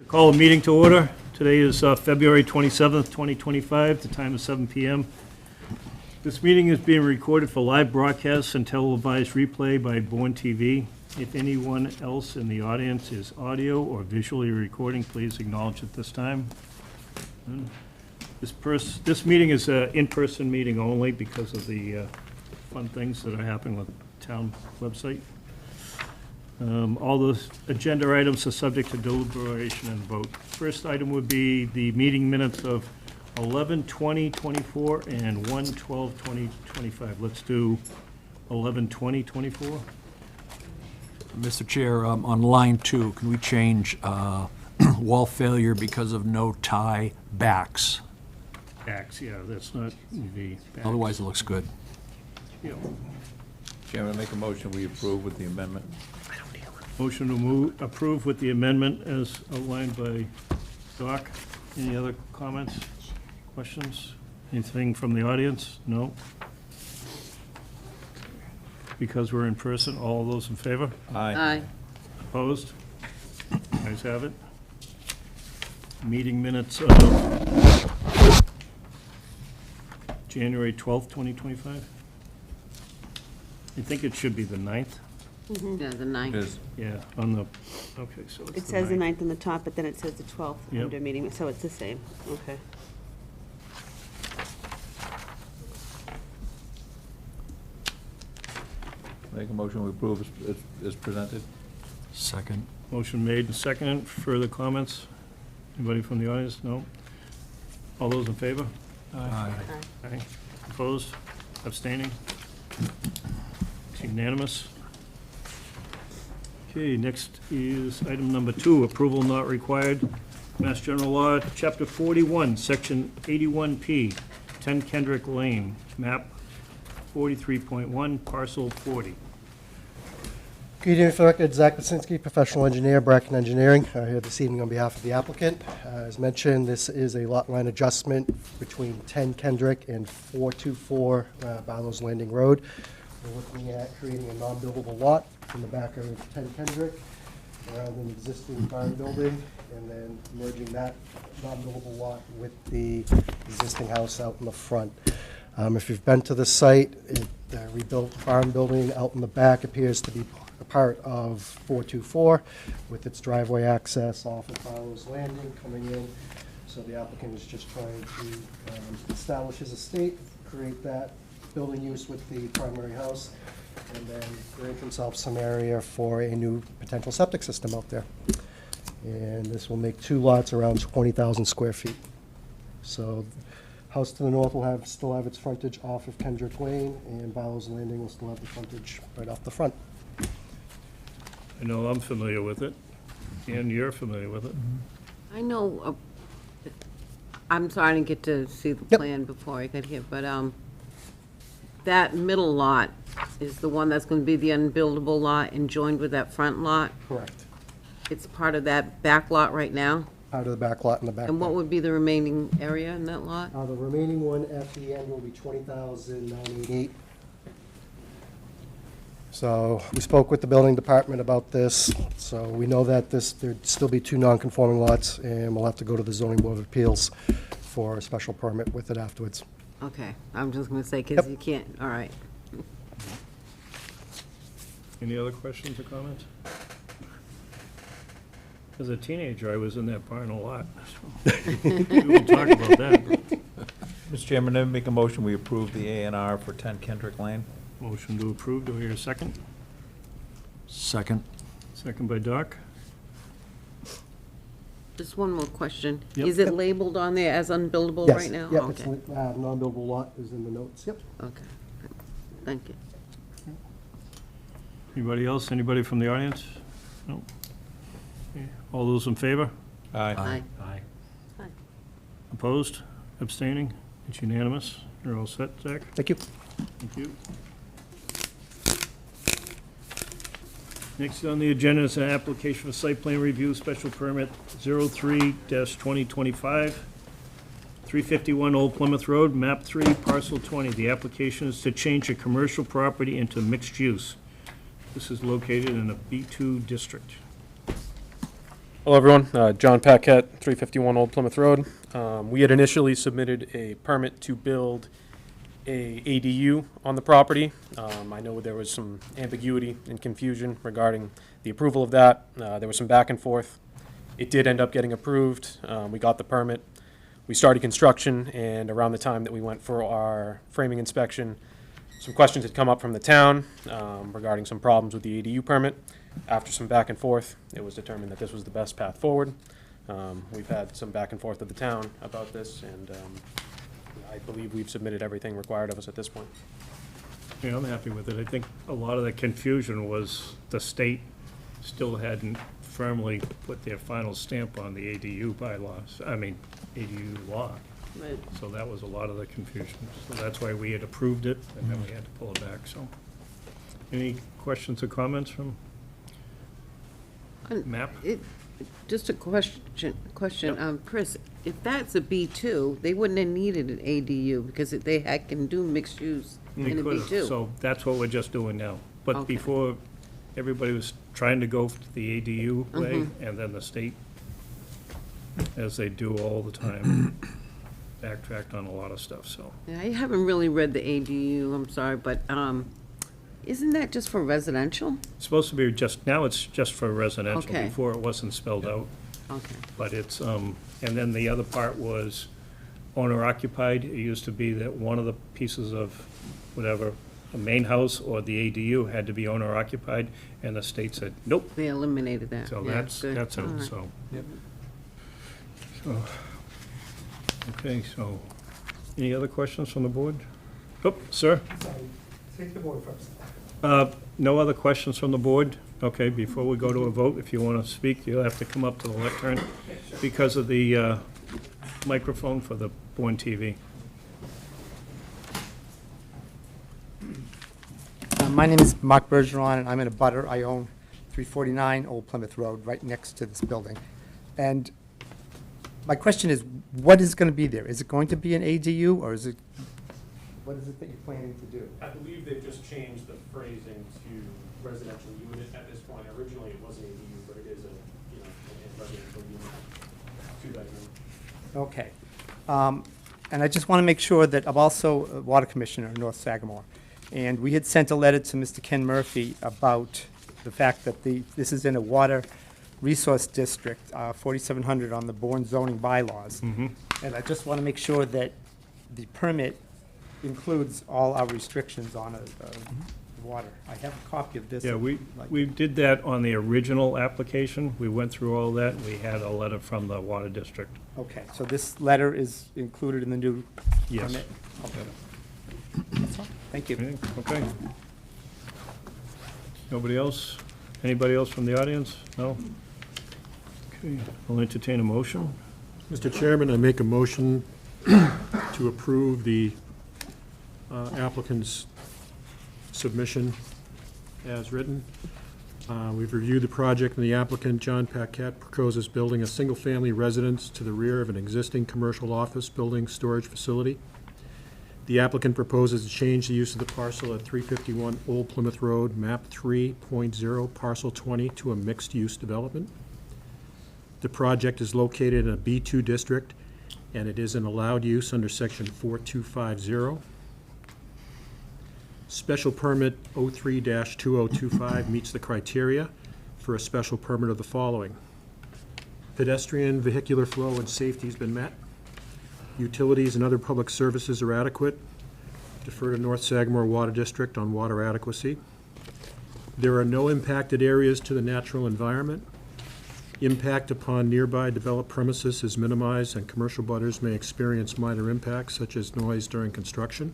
Call a meeting to order. Today is February 27th, 2025. The time is 7 p.m. This meeting is being recorded for live broadcast and televised replay by Bourne TV. If anyone else in the audience is audio or visually recording, please acknowledge at this time. This meeting is an in-person meeting only because of the fun things that are happening with the town website. All those agenda items are subject to deliberation and vote. First item would be the meeting minutes of 11/20/24 and 1/12/2025. Let's do 11/20/24. Mr. Chair, on line 2, can we change wall failure because of no tie backs? Backs, yeah, that's not the backs. Otherwise, it looks good. Yeah. Chairman, I make a motion we approve with the amendment. Motion to approve with the amendment as outlined by Doc. Any other comments, questions? Anything from the audience? No? Because we're in person, all those in favor? Aye. Opposed? Ayes have it. Meeting minutes of January 12th, 2025. I think it should be the 9th. Yeah, the 9th. It is. Yeah, on the, okay, so it's It says the 9th on the top, but then it says the 12th Yep. under meeting, so it's the same. Okay. Make a motion we approve as presented. Second. Motion made and seconded. Further comments? Anybody from the audience? No? All those in favor? Aye. Aye. Opposed? Abstaining? It's unanimous. Okay, next is item number 2, approval not required. Mass General Law, Chapter 41, Section 81P, 10 Kendrick Lane, map 43.1, parcel 40. Good evening, for the record, Zach Basinski, professional engineer, Bracken Engineering, here this evening on behalf of the applicant. As mentioned, this is a lot line adjustment between 10 Kendrick and 424 Barlow's Landing Road. We're looking at creating a non-buildable lot in the back of 10 Kendrick around an existing farm building, and then merging that non-buildable lot with the existing house out in the front. If you've been to the site, the rebuilt farm building out in the back appears to be a part of 424 with its driveway access off of Barlow's Landing coming in. So the applicant is just trying to establish his estate, create that building use with the primary house, and then grant himself some area for a new potential septic system out there. And this will make 2 lots around 20,000 square feet. So house to the north will still have its frontage off of Kendrick Lane, and Barlow's Landing will still have the frontage right off the front. I know I'm familiar with it, and you're familiar with it. I know, I'm sorry I didn't get to see the Yep. plan before I got here, but that middle lot is the one that's going to be the unbuildable lot and joined with that front lot? Correct. It's part of that back lot right now? Out of the back lot in the back. And what would be the remaining area in that lot? The remaining one at the end will be 20,988. So we spoke with the building department about this, so we know that there'd still be 2 non-conforming lots, and we'll have to go to the zoning board of appeals for a special permit with it afterwards. Okay, I'm just going to say, because Yep. you can't, all right. Any other questions or comments? As a teenager, I was in that barn a lot. We won't talk about that. Mr. Chairman, I make a motion we approve the A&R for 10 Kendrick Lane. Motion to approve. Do we hear a second? Second. Second by Doc. Just one more question. Yep. Is it labeled on there as unbuildable Yes, right now? yep, it's, Okay, non-buildable lot is in the notes, yep. okay. Thank you. Anybody else? Anybody from the audience? No? Okay. All those in favor? Aye. Aye. Aye. Opposed? Abstaining? It's unanimous. You're all set, Zach? Thank you. Thank you. Next on the agenda is an application for site plan review, special permit 03-2025, 351 Old Plymouth Road, map 3, parcel 20. The application is to change a commercial property into mixed use. This is located in a B2 district. Hello, everyone. John Paquette, 351 Old Plymouth Road. We had initially submitted a permit to build a ADU on the property. I know there was some ambiguity and confusion regarding the approval of that. There was some back and forth. It did end up getting approved. We got the permit. We started construction, and around the time that we went for our framing inspection, some questions had come up from the town regarding some problems with the ADU permit. After some back and forth, it was determined that this was the best path forward. We've had some back and forth with the town about this, and I believe we've submitted everything required of us at this point. Yeah, I'm happy with it. I think a lot of the confusion was the state still hadn't firmly put their final stamp on the ADU bylaws, ADU law. Right. So that was a lot of the confusion. So that's why we had approved it, and then we had to pull it back, so. Any questions or comments from MAP? Just a question, Chris, if that's a B2, they wouldn't have needed an ADU because they can do mixed use They in a could've. B2. So that's what we're just doing now. But Okay. before, everybody was trying to go the ADU way, and then the state, as they do all the time, backtracked on a lot of stuff, so. Yeah, I haven't really read the ADU, I'm sorry, but isn't that just for residential? It's supposed to be now it's just for residential. Okay. Before, it wasn't spelled out. Okay. But it's, and then the other part was owner occupied. It used to be that one of the pieces of whatever, a main house or the ADU had to be owner occupied, and the state said, nope. They eliminated that. So Yeah, that's good. out, All right. so. Yep. So, okay, so, any other questions from the board? Oh, sir? Take the board first. No other questions from the board? Okay, before we go to a vote, if you want to speak, you'll have to come up to the lectern because of the microphone for the Bourne TV. My name is Mark Bergeron, and I'm in a butter. I own 349 Old Plymouth Road, right next to this building. And my question is, what is going to be there? Is it going to be an ADU, or is it, what is it that you're planning to do? I believe they've just changed the phrasing to residential unit at this point. Originally, it was an ADU, but it is a residential unit, two-bedroom. Okay. And I just want to make sure that I'm also a water commissioner in North Sagamore. And we had sent a letter to Mr. Ken Murphy about the fact that this is in a water resource district, 4700 on the Bourne zoning bylaws. And I just want to make sure that the permit includes all our restrictions on water. I have a copy of this. Yeah, we did that on the original application. We went through all that, and we had a letter from the water district. Okay, so this letter is included in the new Yes. permit? Okay. That's all. Thank you. Okay. Nobody else? Anybody else from the audience? No? Okay, I'll entertain a motion. Mr. Chairman, I make a motion to approve the applicant's submission as written. We've reviewed the project, and the applicant, John Paquette, proposes building a single-family residence to the rear of an existing commercial office building storage facility. The applicant proposes to change the use of the parcel at 351 Old Plymouth Road, map 3.0, parcel 20, to a mixed-use development. The project is located in a B2 district, and it is an allowed use under section 4250. Special permit 03-2025 meets the criteria for a special permit of the following. Pedestrian, vehicular flow, and safety has been met. Utilities and other public services are adequate. Defer to North Sagamore Water District on water adequacy. There are no impacted areas to the natural environment. Impact upon nearby developed premises is minimized, and commercial butters may experience minor impacts such as noise during construction.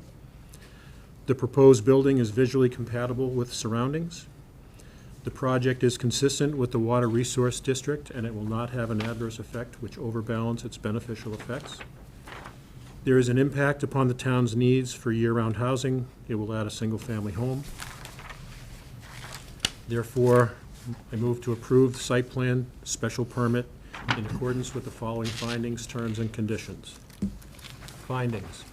The proposed building is visually compatible with surroundings. The project is consistent with the Water Resource District, and it will not have an adverse effect which overbalances its beneficial effects. There is an impact upon the town's needs for year-round housing. It will add a single-family home. Therefore, I move to approve the site plan special permit in accordance with the following findings, terms, and conditions. Findings.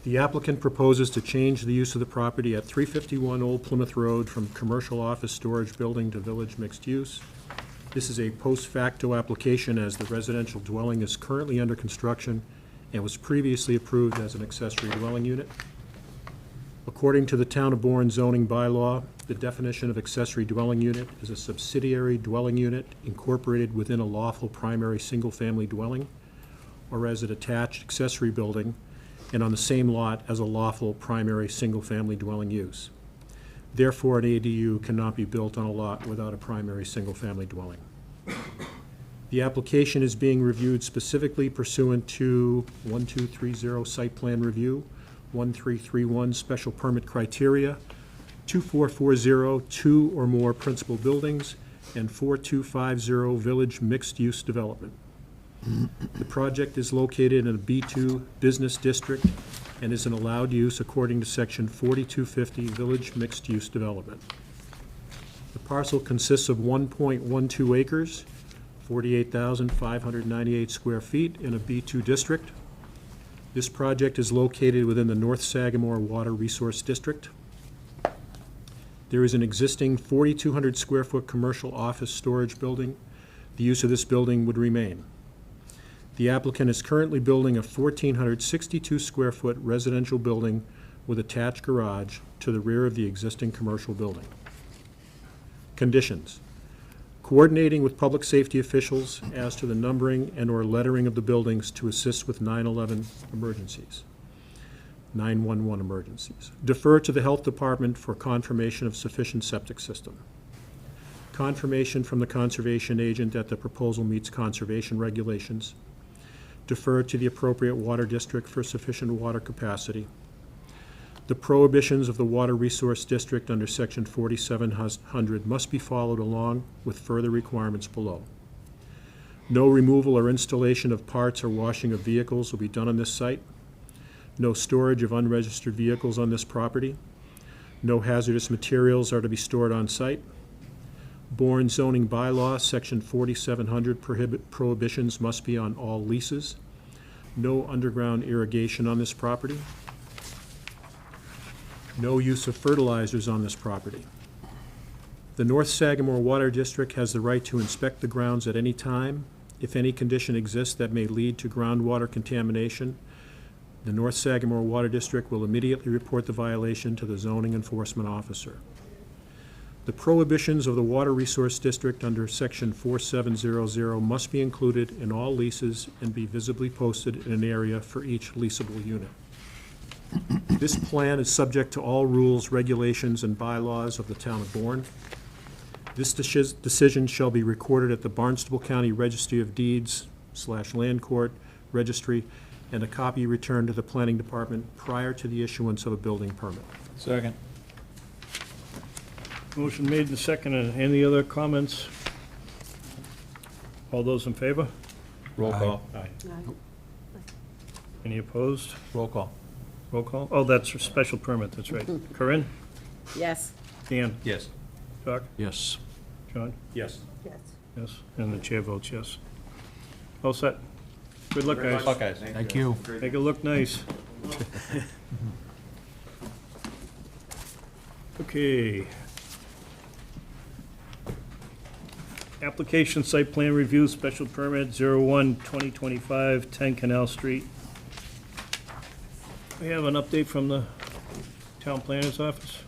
The applicant proposes to change the use of the property at 351 Old Plymouth Road from commercial office storage building to village mixed use. This is a post facto application as the residential dwelling is currently under construction and was previously approved as an accessory dwelling unit. According to the Town of Bourne zoning bylaw, the definition of accessory dwelling unit is a subsidiary dwelling unit incorporated within a lawful primary single-family dwelling or as an attached accessory building and on the same lot as a lawful primary single-family dwelling use. Therefore, an ADU cannot be built on a lot without a primary single-family dwelling. The application is being reviewed specifically pursuant to 1230 site plan review, 1331 special permit criteria, 2440 two or more principal buildings, and 4250 village mixed-use development. The project is located in a B2 business district and is an allowed use according to section 4250 village mixed-use development. The parcel consists of 1.12 acres, 48,598 square feet in a B2 district. This project is located within the North Sagamore Water Resource District. There is an existing 4,200 square foot commercial office storage building. The use of this building would remain. The applicant is currently building a 1,462 square foot residential building with attached garage to the rear of the existing commercial building. Conditions: coordinating with public safety officials as to the numbering and/or lettering of the buildings to assist with 911 emergencies. 911 emergencies. Defer to the health department for confirmation of sufficient septic system. Confirmation from the conservation agent that the proposal meets conservation regulations. Defer to the appropriate water district for sufficient water capacity. The prohibitions of the Water Resource District under Section 4700 must be followed along with further requirements below. No removal or installation of parts or washing of vehicles will be done on this site. No storage of unregistered vehicles on this property. No hazardous materials are to be stored on site. Bourne zoning bylaw, Section 4700 prohibitions must be on all leases. No underground irrigation on this property. No use of fertilizers on this property. The North Sagamore Water District has the right to inspect the grounds at any time. If any condition exists that may lead to groundwater contamination, the North Sagamore Water District will immediately report the violation to the zoning enforcement officer. The prohibitions of the Water Resource District under Section 4700 must be included in all leases and be visibly posted in an area for each leasable unit. This plan is subject to all rules, regulations, and bylaws of the Town of Bourne. This decision shall be recorded at the Barnstable County Registry of Deeds / Land Court Registry, and a copy returned to the Planning Department prior to the issuance of a building permit. Second. Motion made and seconded. Any other comments? All those in favor? Roll call. Aye. Any opposed? Roll call. Roll call? Oh, that's a special permit, that's right. Corinne? Yes. Dan? Yes. Chuck? Yes. John? Yes. Yes. Yes. And the chair votes yes. All set. Good luck, guys. Buckeyes. Thank you. Make it look nice. Okay. Application site plan review, special permit 01/2025, 10 Canal Street. We have an update from the town planner's office.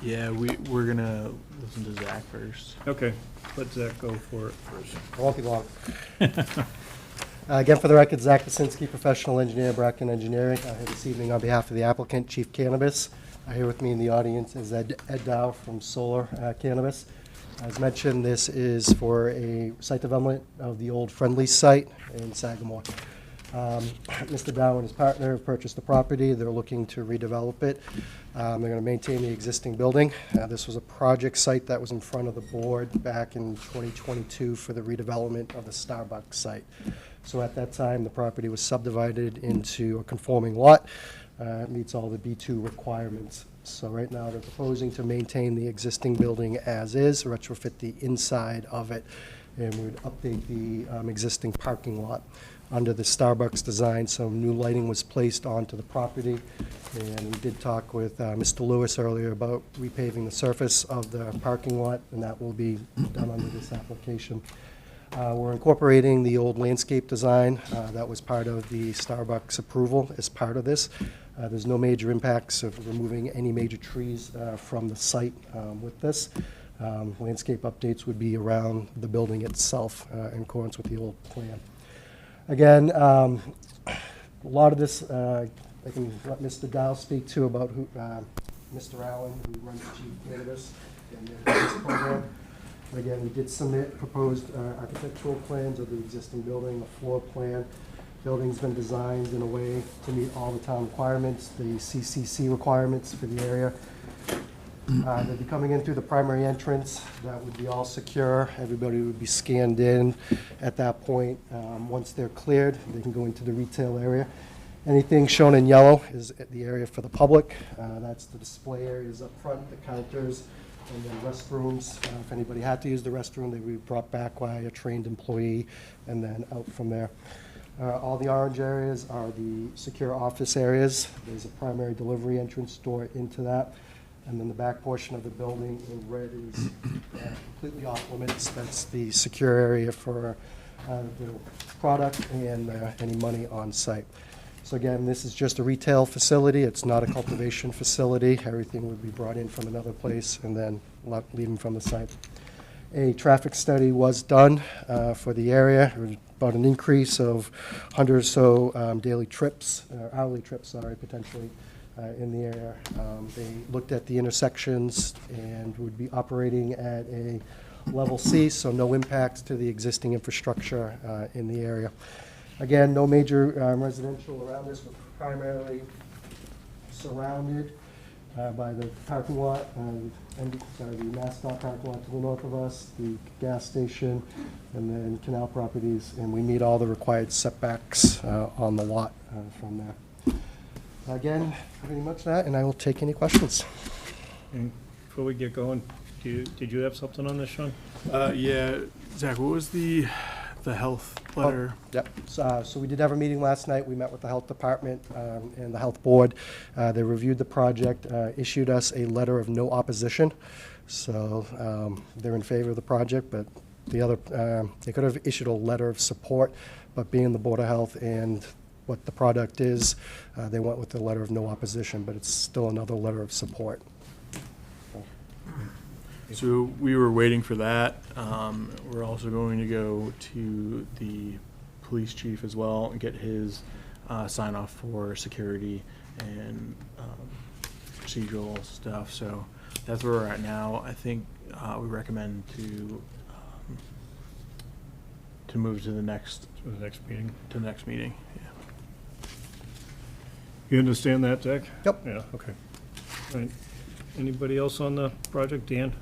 Yeah, we're gonna listen to Zach first. Okay, let Zach go for it first. I won't be long. Again, for the record, Zach Basinski, professional engineer, Bracken Engineering. Here this evening on behalf of the applicant, Chief Cannabis. Here with me in the audience is Ed Dow from Solar Cannabis. As mentioned, this is for a site development of the old Friendly site in Sagamore. Mr. Dow and his partner have purchased the property. They're looking to redevelop it. They're going to maintain the existing building. This was a project site that was in front of the board back in 2022 for the redevelopment of the Starbucks site. So at that time, the property was subdivided into a conforming lot. It meets all the B2 requirements. So right now, they're proposing to maintain the existing building as is, retrofit the inside of it, and we would update the existing parking lot. under the Starbucks design. Some new lighting was placed onto the property, and we did talk with Mr. Lewis earlier about repaving the surface of the parking lot, and that will be done under this application. We're incorporating the old landscape design that was part of the Starbucks approval as part of this. There's no major impacts of removing any major trees from the site with this. Landscape updates would be around the building itself in accordance with the old plan. Again, a lot of this, I can let Mr. Dow speak to about who, Mr. Allen, who runs the Chief Cannabis and their business program. Again, we did submit proposed architectural plans of the existing building, a floor plan. Building's been designed in a way to meet all the town requirements, the CCC requirements for the area. They'd be coming in through the primary entrance. That would be all secure. Everybody would be scanned in at that point. Once they're cleared, they can go into the retail area. Anything shown in yellow is the area for the public. That's the display areas up front, the counters, and then restrooms. If anybody had to use the restroom, they would be brought back by a trained employee and then out from there. All the orange areas are the secure office areas. There's a primary delivery entrance door into that. And then the back portion of the building in red is completely off limits. That's the secure area for the product and any money on site. So again, this is just a retail facility. It's not a cultivation facility. Everything would be brought in from another place and then leaving from the site. A traffic study was done for the area. It was about an increase of 100 or so daily trips, hourly trips, sorry, potentially in the area. They looked at the intersections and would be operating at a level C, so no impacts to the existing infrastructure in the area. Again, no major residential around this. We're primarily surrounded by the parking lot, the MassDOT parking lot to the north of us, the gas station, and then canal properties, and we meet all the required setbacks on the lot from there. Again, pretty much that, and I will take any questions. And before we get going, did you have something on this, Sean? Yeah, Zach, what was the health letter? Yep. So we did have a meeting last night. We met with the health department and the health board. They reviewed the project, issued us a letter of no opposition. So they're in favor of the project, but the other, they could have issued a letter of support, but being the Board of Health and what the product is, they went with the letter of no opposition, but it's still another letter of support. So we were waiting for that. We're also going to go to the police chief as well and get his sign off for security and procedural stuff. So that's where we're at now. I think we recommend to move to the next meeting. to the next meeting. Yeah. You understand that, Zach? Yep. Yeah, okay. All right. Anybody else on the project? Dan?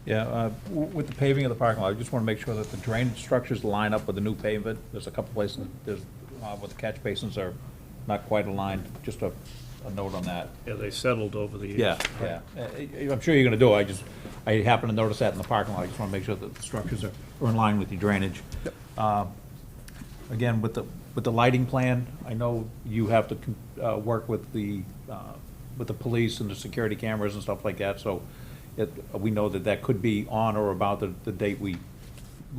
Yeah, with the paving of the parking lot, I just want to make sure that the drainage structures line up with the new pavement. There's a couple places, where the catch basins are not quite aligned, just a note on that. Yeah, they settled over the years. Yeah. I'm sure you're gonna do it, I happen to notice that in the parking lot, I just want to make sure that the structures are in line with your drainage. Again, with the lighting plan, I know you have to work with the police and the security cameras and stuff like that, so we know that could be on or about the date we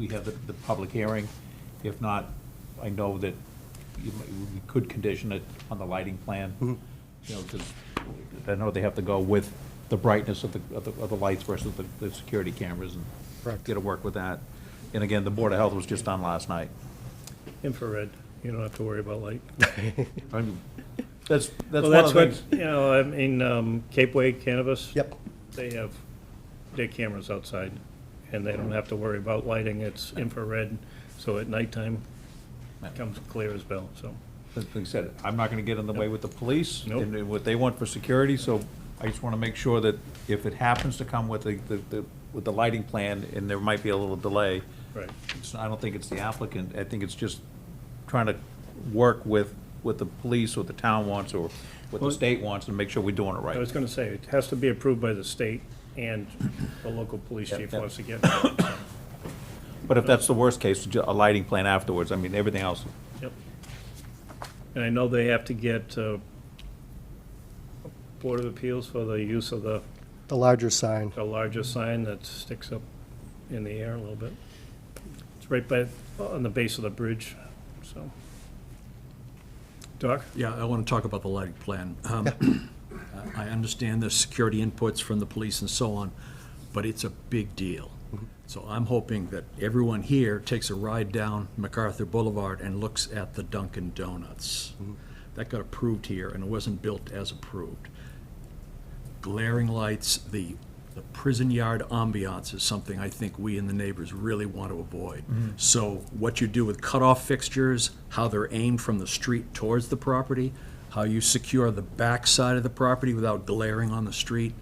have the public hearing. If not, I know that we could condition it on the lighting plan. Mhm. You know, because I know they have to go with the brightness of the lights versus the security cameras, and Correct. get to work with that. And again, the Board of Health was just done last night. Infrared, you don't have to worry about light. I mean, that's Well, one that's of the what, things. you know, I mean, Cape Way Cannabis. Yep. They have their cameras outside, and they don't have to worry about lighting. It's infrared, so at nighttime, it comes clear as bell, so. Like I said, I'm not gonna get in the way with the police Nope. and what they want for security, so I just wanna make sure that if it happens to come with the lighting plan, and there might be a little delay, Right. I don't think it's the applicant, I think it's just trying to work with what the police or the town wants, or what the Well- state wants, and make sure we're doing it I was right. gonna say, it has to be approved by the state, and the local police Yeah, chief yeah. wants to get involved, so. But if that's the worst case, a lighting plan afterwards, I mean, everything else, Yep. And I know they have to get Board of Appeals for the use of the larger sign. larger sign that sticks up in the air a little bit. It's right on the base of the bridge, so. Doc? Yeah, I want to talk about the lighting plan. I understand the security inputs from the police and so on, but it's a big deal. So I'm hoping that everyone here takes a ride down MacArthur Boulevard and looks at the Dunkin' Donuts. That got approved here, and it wasn't built as approved. Glaring lights, the prison yard ambiance is something I think we and the neighbors really want to avoid. So what you do with cutoff fixtures, how they're aimed from the street towards the property, how you secure the back side of the property without glaring on the street,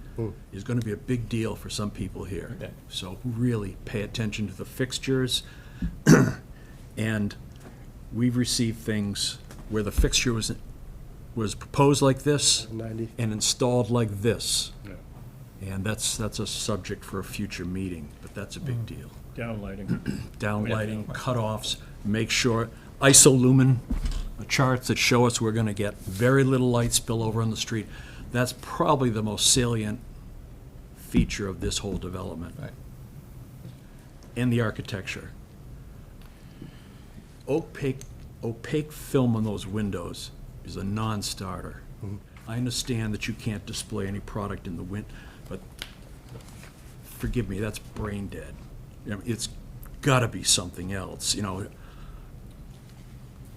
is going to be a big deal for some people here. Okay. So really pay attention to the fixtures. And we've received things where the fixture was proposed like this 90. and installed like this. Yeah. And that's a subject for a future meeting, but that's a big deal. Downlighting. Downlighting, cutoffs, make sure, isolumen charts that show us we're going to get very little light spill over on the street. That's probably the most salient feature of this whole development. Right. And the architecture. Opaque film on those windows is a non-starter. I understand that you can't display any product in the but forgive me, that's brain dead. It's gotta be something else,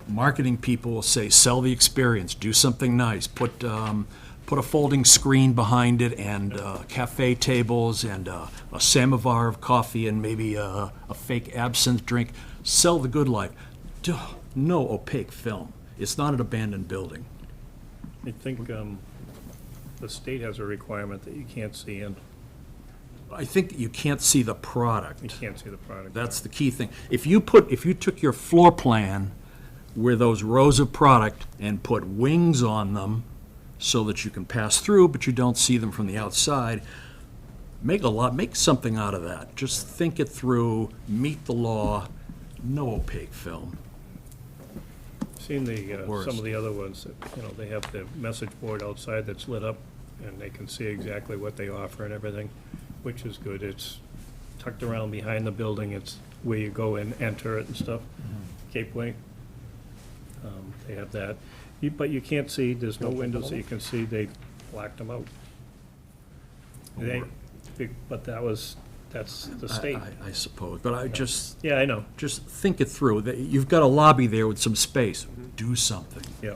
Marketing people will say, sell the experience, do something nice, put a folding screen behind it and cafe tables and a samovar of coffee and maybe a fake absinthe drink. Sell the good life. No opaque film. It's not an abandoned building. I think the state has a requirement that you can't see in. I think you can't see the You product. can't see the product. That's the key thing. If you took your floor plan where those rows of product and put wings on them so that you can pass through, but you don't see them from the outside, make something out of that. Just think it through, meet the law, no opaque film. Seen Worst. some of the other ones that, they have the message board outside that's lit up, and they can see exactly what they offer and everything, which is good. It's tucked around behind the building. It's where you go and enter it and stuff. Cape Way. They have that. But you can't see, there's no windows that you can see. They blacked them out. But that's the state. I suppose, but Yeah, I know. just think it through. You've got a lobby there with some space. Do something. Yeah.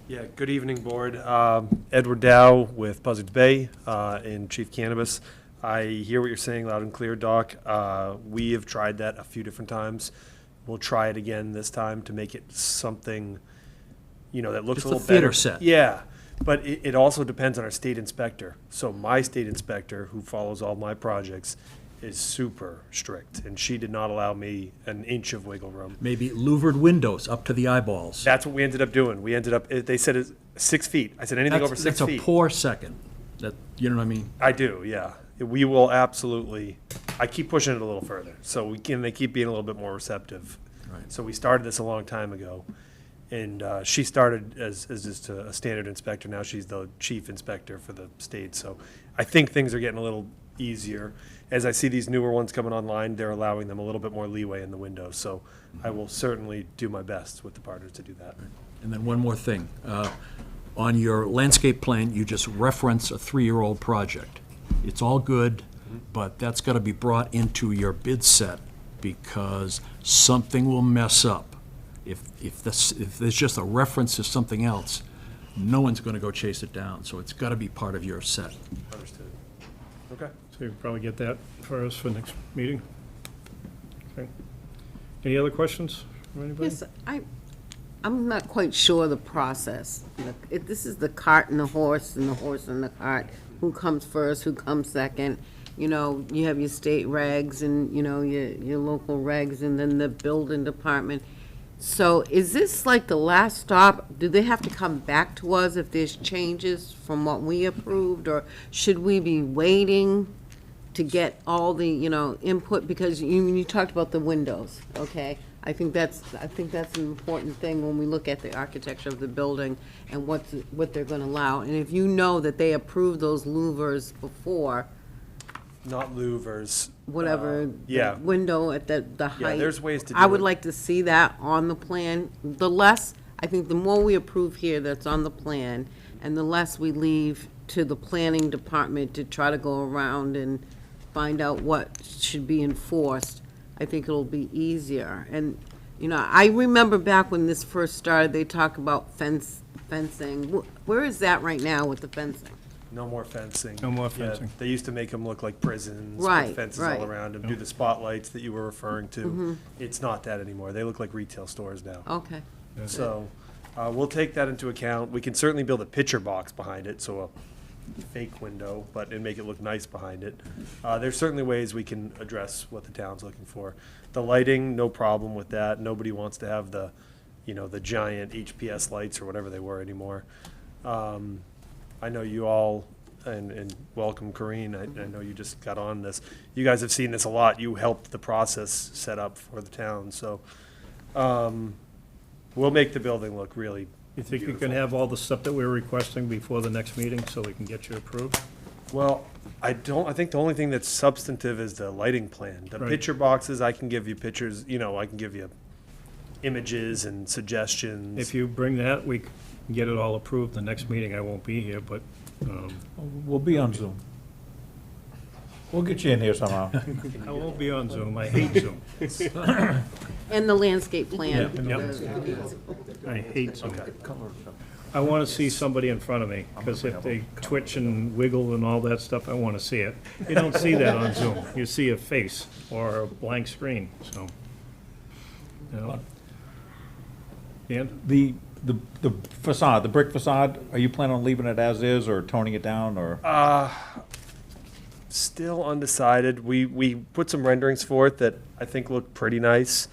Yeah, good evening, Board. Edward Dow with Buzzards Bay in Chief Cannabis. I hear what you're saying loud and clear, Doc. We have tried that a few different times. We'll try it again this time to make it something, that looks Just a a little theater better. set. Yeah, but it also depends on our state inspector. So my state inspector, who follows all my projects, is super strict, and she did not allow me an inch of wiggle room. Maybe louvered windows up to the eyeballs. That's what we ended up doing. They said it's 6 feet. I said anything over 6 That's a feet. poor second. You know what I mean? I do, yeah. We will absolutely, I keep pushing it a little further, so they keep being a little bit more receptive. Right. So we started this a long time ago, and she started as just a standard inspector. Now she's the chief inspector for the state, so I think things are getting a little easier. As I see these newer ones coming online, they're allowing them a little bit more leeway in the windows, so I will certainly do my best with the partners to do that. And then one more thing. On your landscape plan, you just reference a 3-year-old project. It's all good, but that's got to be brought into your bid set because something will mess up. If there's just a reference to something else, no one's going to go chase it down. So it's got to be part of your set. Understood. Okay. So you probably get that for us for next meeting. Okay. Any other questions from anybody? Yes, I'm not quite sure the process. This is the cart and the horse and the cart. Who comes first, who comes second? You have your state regs and, your local regs and then the building department. So is this like the last stop? Do they have to come back to us if there's changes from what we approved? Or should we be waiting to get all the, input? Because you talked about the windows, okay? I think that's an important thing when we look at the architecture of the building and what they're gonna allow. And if you know that they approved those louvers before, Not louvers. whatever, yeah. the window at the height. Yeah, there's ways to do I would it. like to see that on the plan. The less, I think the more we approve here that's on the plan, and the less we leave to the planning department to try to go around and find out what should be enforced, I think it'll be easier. And, you know, I remember back when this first started, they talk about fencing. Where is that right now with the fencing? No more fencing. No more Yeah, fencing. they used to make them look like prisons Right, with fences right. all around them, do the spotlights that you were referring to. It's not that anymore. They look like retail stores now. Okay. So, we'll take that into account. We can certainly build a picture box behind it, so a fake window, and make it look nice behind it. There's certainly ways we can address what the town's looking for. The lighting, no problem with that. Nobody wants to have the giant HPS lights or whatever they were anymore. I know you all, and welcome Corinne, I know you just got on this. You guys have seen this a lot. You helped the process set up for the town, so, we'll make the building look really You think you can beautiful. have all the stuff that we're requesting before the next meeting, so we can get you approved? Well, I think the only thing that's substantive is the lighting plan. The Right. picture boxes, I can give you pictures, I can give you images and suggestions. If you bring that, we can get it all approved. The next meeting, I won't be here, but, We'll be on Zoom. We'll get you in here somehow. I won't be on Zoom. I hate Zoom. And the landscape plan. Yep. I hate Zoom. I want to see somebody in front of me, because if they twitch and wiggle and all that stuff, I want to see it. You don't see that on Zoom. You see a face or a blank screen, so. Dan? The facade, the brick facade, are you planning on leaving it as is or toning it down or? Still undecided. We put some renderings forth that I think look pretty nice.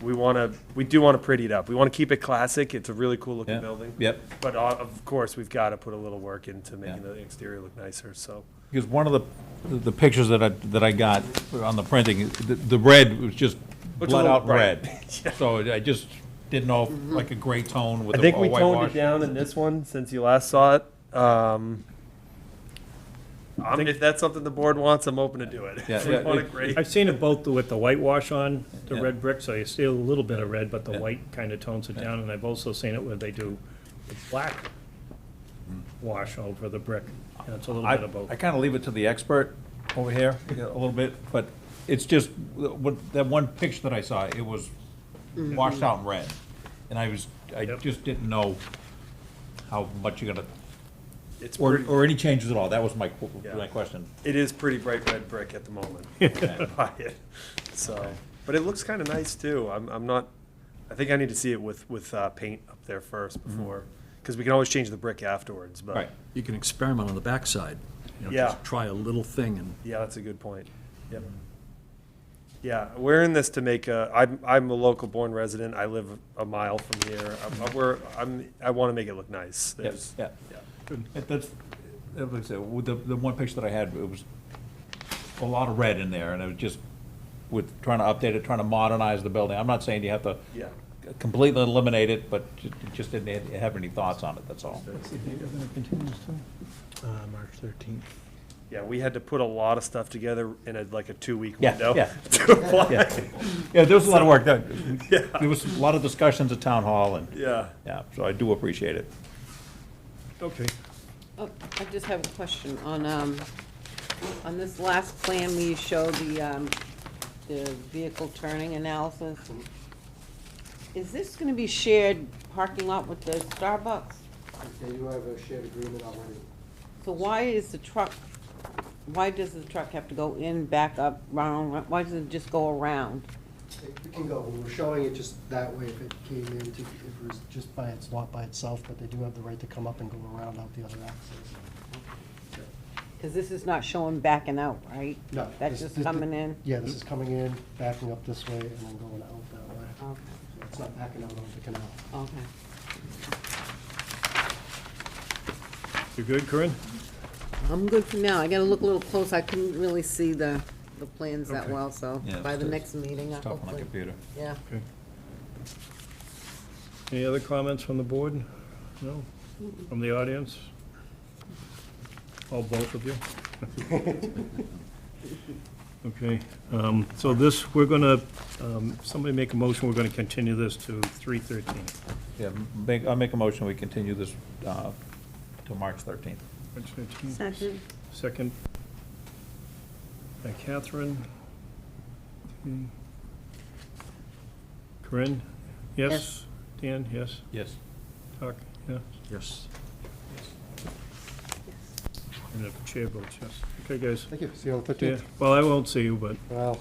We do want to pretty it up. We want to keep it classic. It's a really cool looking Yeah. building. Yep. But of course, we've got to put a little work into making Yeah. the exterior look nicer, so. Because one of the pictures that I got on the printing, the red was just Looks a blood little out bright. red. So I just didn't know, if, like a gray tone with I a think we toned whitewash. it down in this one since you last saw it. If that's something the board wants, I'm open to do it. Yeah, If we yeah, want a it- gray- I've seen it both with the whitewash on, the Yeah. red brick, so you see a little bit of red, but the Yeah. white kind of tones it down, and I've also seen it where they do the black wash over the brick, and it's a little bit of both. I kind of leave it to the expert over here a little bit, but it's just, that one picture that I saw, it was washed out in red. And I Yep. just didn't know how much you're gonna, It's or, pretty, or any changes at all. That was my Yeah. question. it is pretty bright red brick at the moment. Buy it. So, but it looks kind of nice too. I'm not, I think I need to see it with paint up there first before, because we can always change the brick afterwards, but. Right. You can experiment on the backside. Yeah. Just try a little thing and Yeah, that's a good point. Yep. Yeah, we're in this to make I'm a local Bourne resident. I live a mile from here. I want to make it look nice. There's- Yeah. That's, like I said, with the one picture that I had, it was a lot of red in there, and it was just with trying to update it, trying to modernize the building. I'm not saying you have to Yeah. completely eliminate it, but just didn't have any thoughts on it, that's all. March 13th. Yeah, we had to put a lot of stuff together in a 2-week Yeah, window. yeah. To apply. Yeah, there was a lot of work done. There was a lot of discussions at town hall, and, Yeah. yeah, so I do appreciate it. Okay. Oh, I just have a question on this last plan, we showed the vehicle turning analysis. Is this gonna be shared parking lot with the Starbucks? They do have a shared agreement already. So why does the truck have to go in, back up, round, why doesn't it just go around? It can go, we were showing it just that way if it came in, if it was just by its lot by itself, but they do have the right to come up and go around out the other axis. Cause this is not showing backing out, right? No. That's just coming in? Yeah, this is coming in, backing up this way, and then going out that way. Okay, So it's not backing out onto the canal. okay. You good, Corinne? I'm good for now. I gotta look a little close. I couldn't really see the plans that Okay. well, so Yeah, by the it's- next meeting, It's tough on the hopefully. computer. Yeah. Okay. Any other comments from the board? No? From the audience? Oh, both of you? Okay, so this, we're gonna, somebody make a motion, we're gonna continue this to 3/13. Yeah, I'll make a motion, we continue this till March 13th. March 13th. Second. Second by Catherine. Okay. Corinne? Yes? Yes. Dan, yes? Yes. Doc, yeah? Yes. And the chair votes yes. Okay, guys. Thank you. See you on the Yeah, 13th. well, I won't see you, but Well,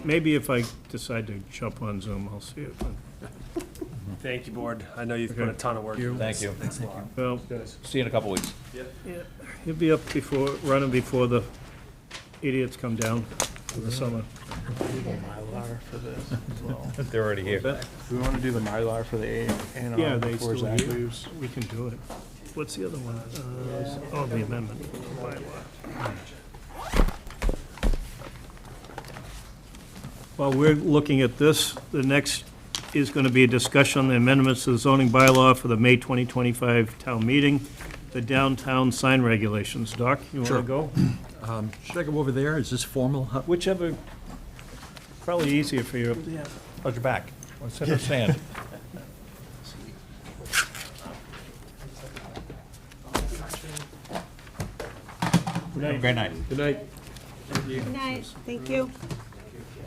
maybe if I decide to jump on Zoom, I'll see it. Thank you, board. I know you've put a Okay. ton of work. into Thank this. you. Thanks a lot. Well, See you in a couple weeks. yeah, he'll be up before, running before the idiots come down for the summer. Mylar for this as well. They're already here. Do we want to do the Mylar for the A&R Yeah, they before still Zach here. leaves? We can do it. What's the other one? Oh, the amendment. Bylaw. While we're looking at this, the next is going to be a discussion on the amendments to the zoning bylaw for the May 2025 town meeting, the downtown sign regulations. Doc, you want Sure. to go? Should I go over there? Is this formal? Whichever, probably easier for you. How's your back? Want to sit or stand? Have a great night. Good night. Good night, thank you.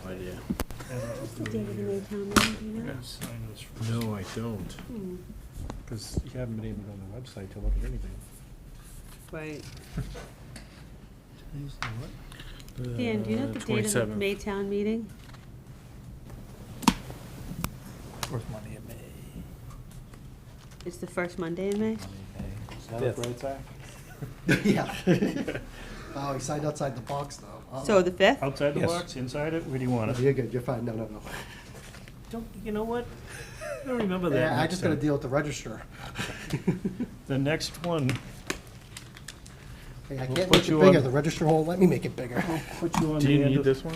What's the date of the May town meeting, do you know? No, I don't. Because you haven't been able to go on the website to look at anything. Right. Dan, do you know the date of the 27th. May town meeting? First Monday in May. It's the first Monday in May? Is that look right, Zach? yeah. Oh, he signed outside the box, though. So the 5th? Outside the Yes. box, inside it, where do you want Oh, it? you're good. You're fine. No, no, no. Don't, you know what? I don't remember that. Yeah, I next just got to time. deal with the register. The next one, Hey, I We'll can't put make it you bigger. on- The register won't let me make it bigger. put you on Do the you end need of, this one?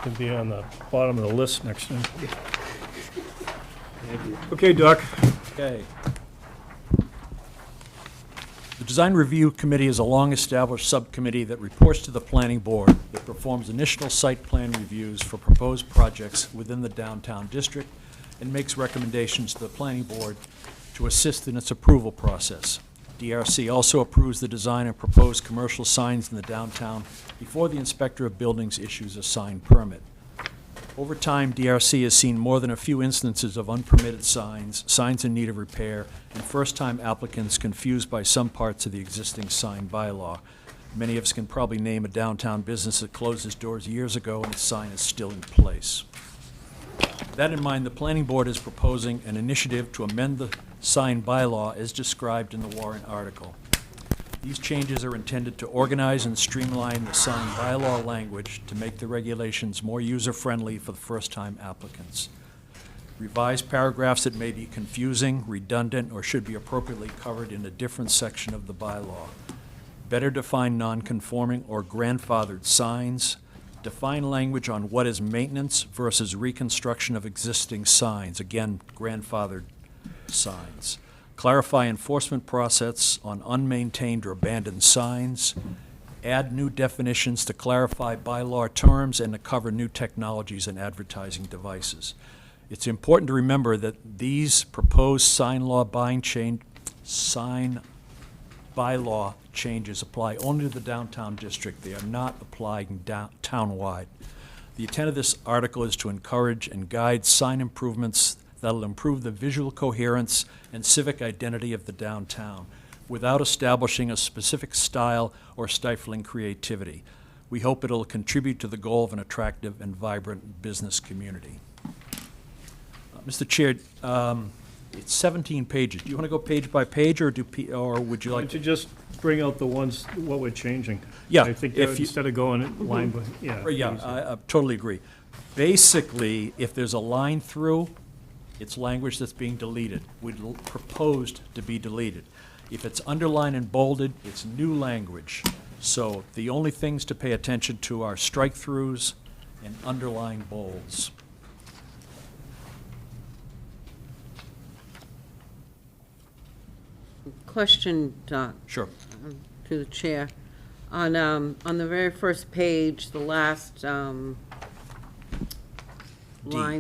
to be on the bottom of the list next time. Okay, Doc. Okay. The Design Review Committee is a long-established subcommittee that reports to the planning board that performs initial site plan reviews for proposed projects within the downtown district and makes recommendations to the planning board to assist in its approval process. DRC also approves the design and proposed commercial signs in the downtown before the inspector of buildings issues a sign permit. Over time, DRC has seen more than a few instances of unpermitted signs, signs in need of repair, and first-time applicants confused by some parts of the existing sign bylaw. Many of us can probably name a downtown business that closed its doors years ago and its sign is still in place. With that in mind, the planning board is proposing an initiative to amend the sign bylaw as described in the warrant article. These changes are intended to organize and streamline the sign bylaw language to make the regulations more user-friendly for the first-time applicants. Revise paragraphs that may be confusing, redundant, or should be appropriately covered in a different section of the bylaw. Better define non-conforming or grandfathered signs. Define language on what is maintenance versus reconstruction of existing signs. Again, grandfathered signs. Clarify enforcement process on unmaintained or abandoned signs. Add new definitions to clarify bylaw terms and to cover new technologies and advertising devices. It's important to remember that these proposed sign bylaw changes apply only to the downtown district. They are not applying townwide. The intent of this article is to encourage and guide sign improvements that'll improve the visual coherence and civic identity of the downtown without establishing a specific style or stifling creativity. We hope it'll contribute to the goal of an attractive and vibrant business community. Mr. Chair, it's 17 pages. Do you want to go page by page, or or would you Why like don't you to? just bring out the ones, what we're changing? Yeah, I think if you- instead of going line by, yeah. Yeah, easy. I totally agree. Basically, if there's a line through, it's language that's being deleted, proposed to be deleted. If it's underlined and bolded, it's new language. So the only things to pay attention to are strike-throughs and underline bolds. question, Doc, Sure. to the chair. On the very first page, the last, line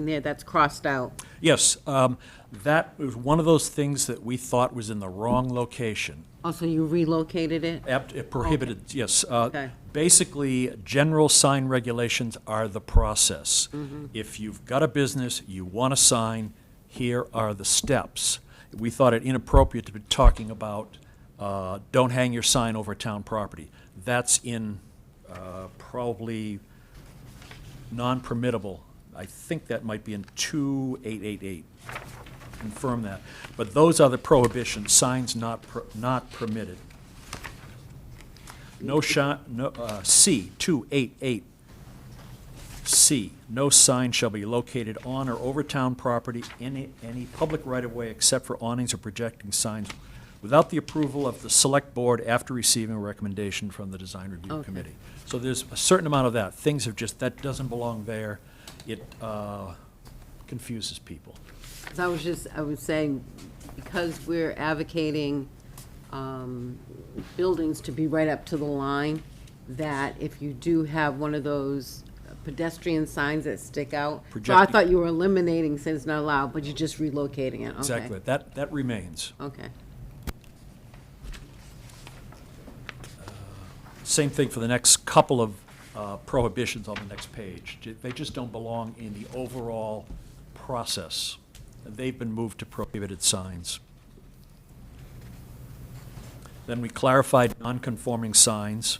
there, that's crossed out. Yes, that was one of those things that we thought was in the wrong location. Also, you relocated it? It prohibited, yes. Okay. Basically, general sign regulations are the process. If you've got a business, you want a sign, here are the steps. We thought it inappropriate to be talking about, don't hang your sign over town property. That's in probably non-permittable. I think that might be in 2888. Confirm that. But those are the prohibitions, signs not permitted. C, 288, C, no sign shall be located on or over town property in any public right-of-way except for awnings or projecting signs without the approval of the select board after receiving a recommendation from the design review Okay. committee. So there's a certain amount of that. Things have just, that doesn't belong there. It confuses people. 'Cause I was saying, because we're advocating, buildings to be right up to the line, that if you do have one of those pedestrian signs that stick out. So I Projecting- thought you were eliminating since it's not allowed, but you're just relocating it, okay. Exactly. That remains. Okay. Same thing for the next couple of prohibitions on the next page. They just don't belong in the overall process. They've been moved to prohibited signs. Then we clarified non-conforming signs.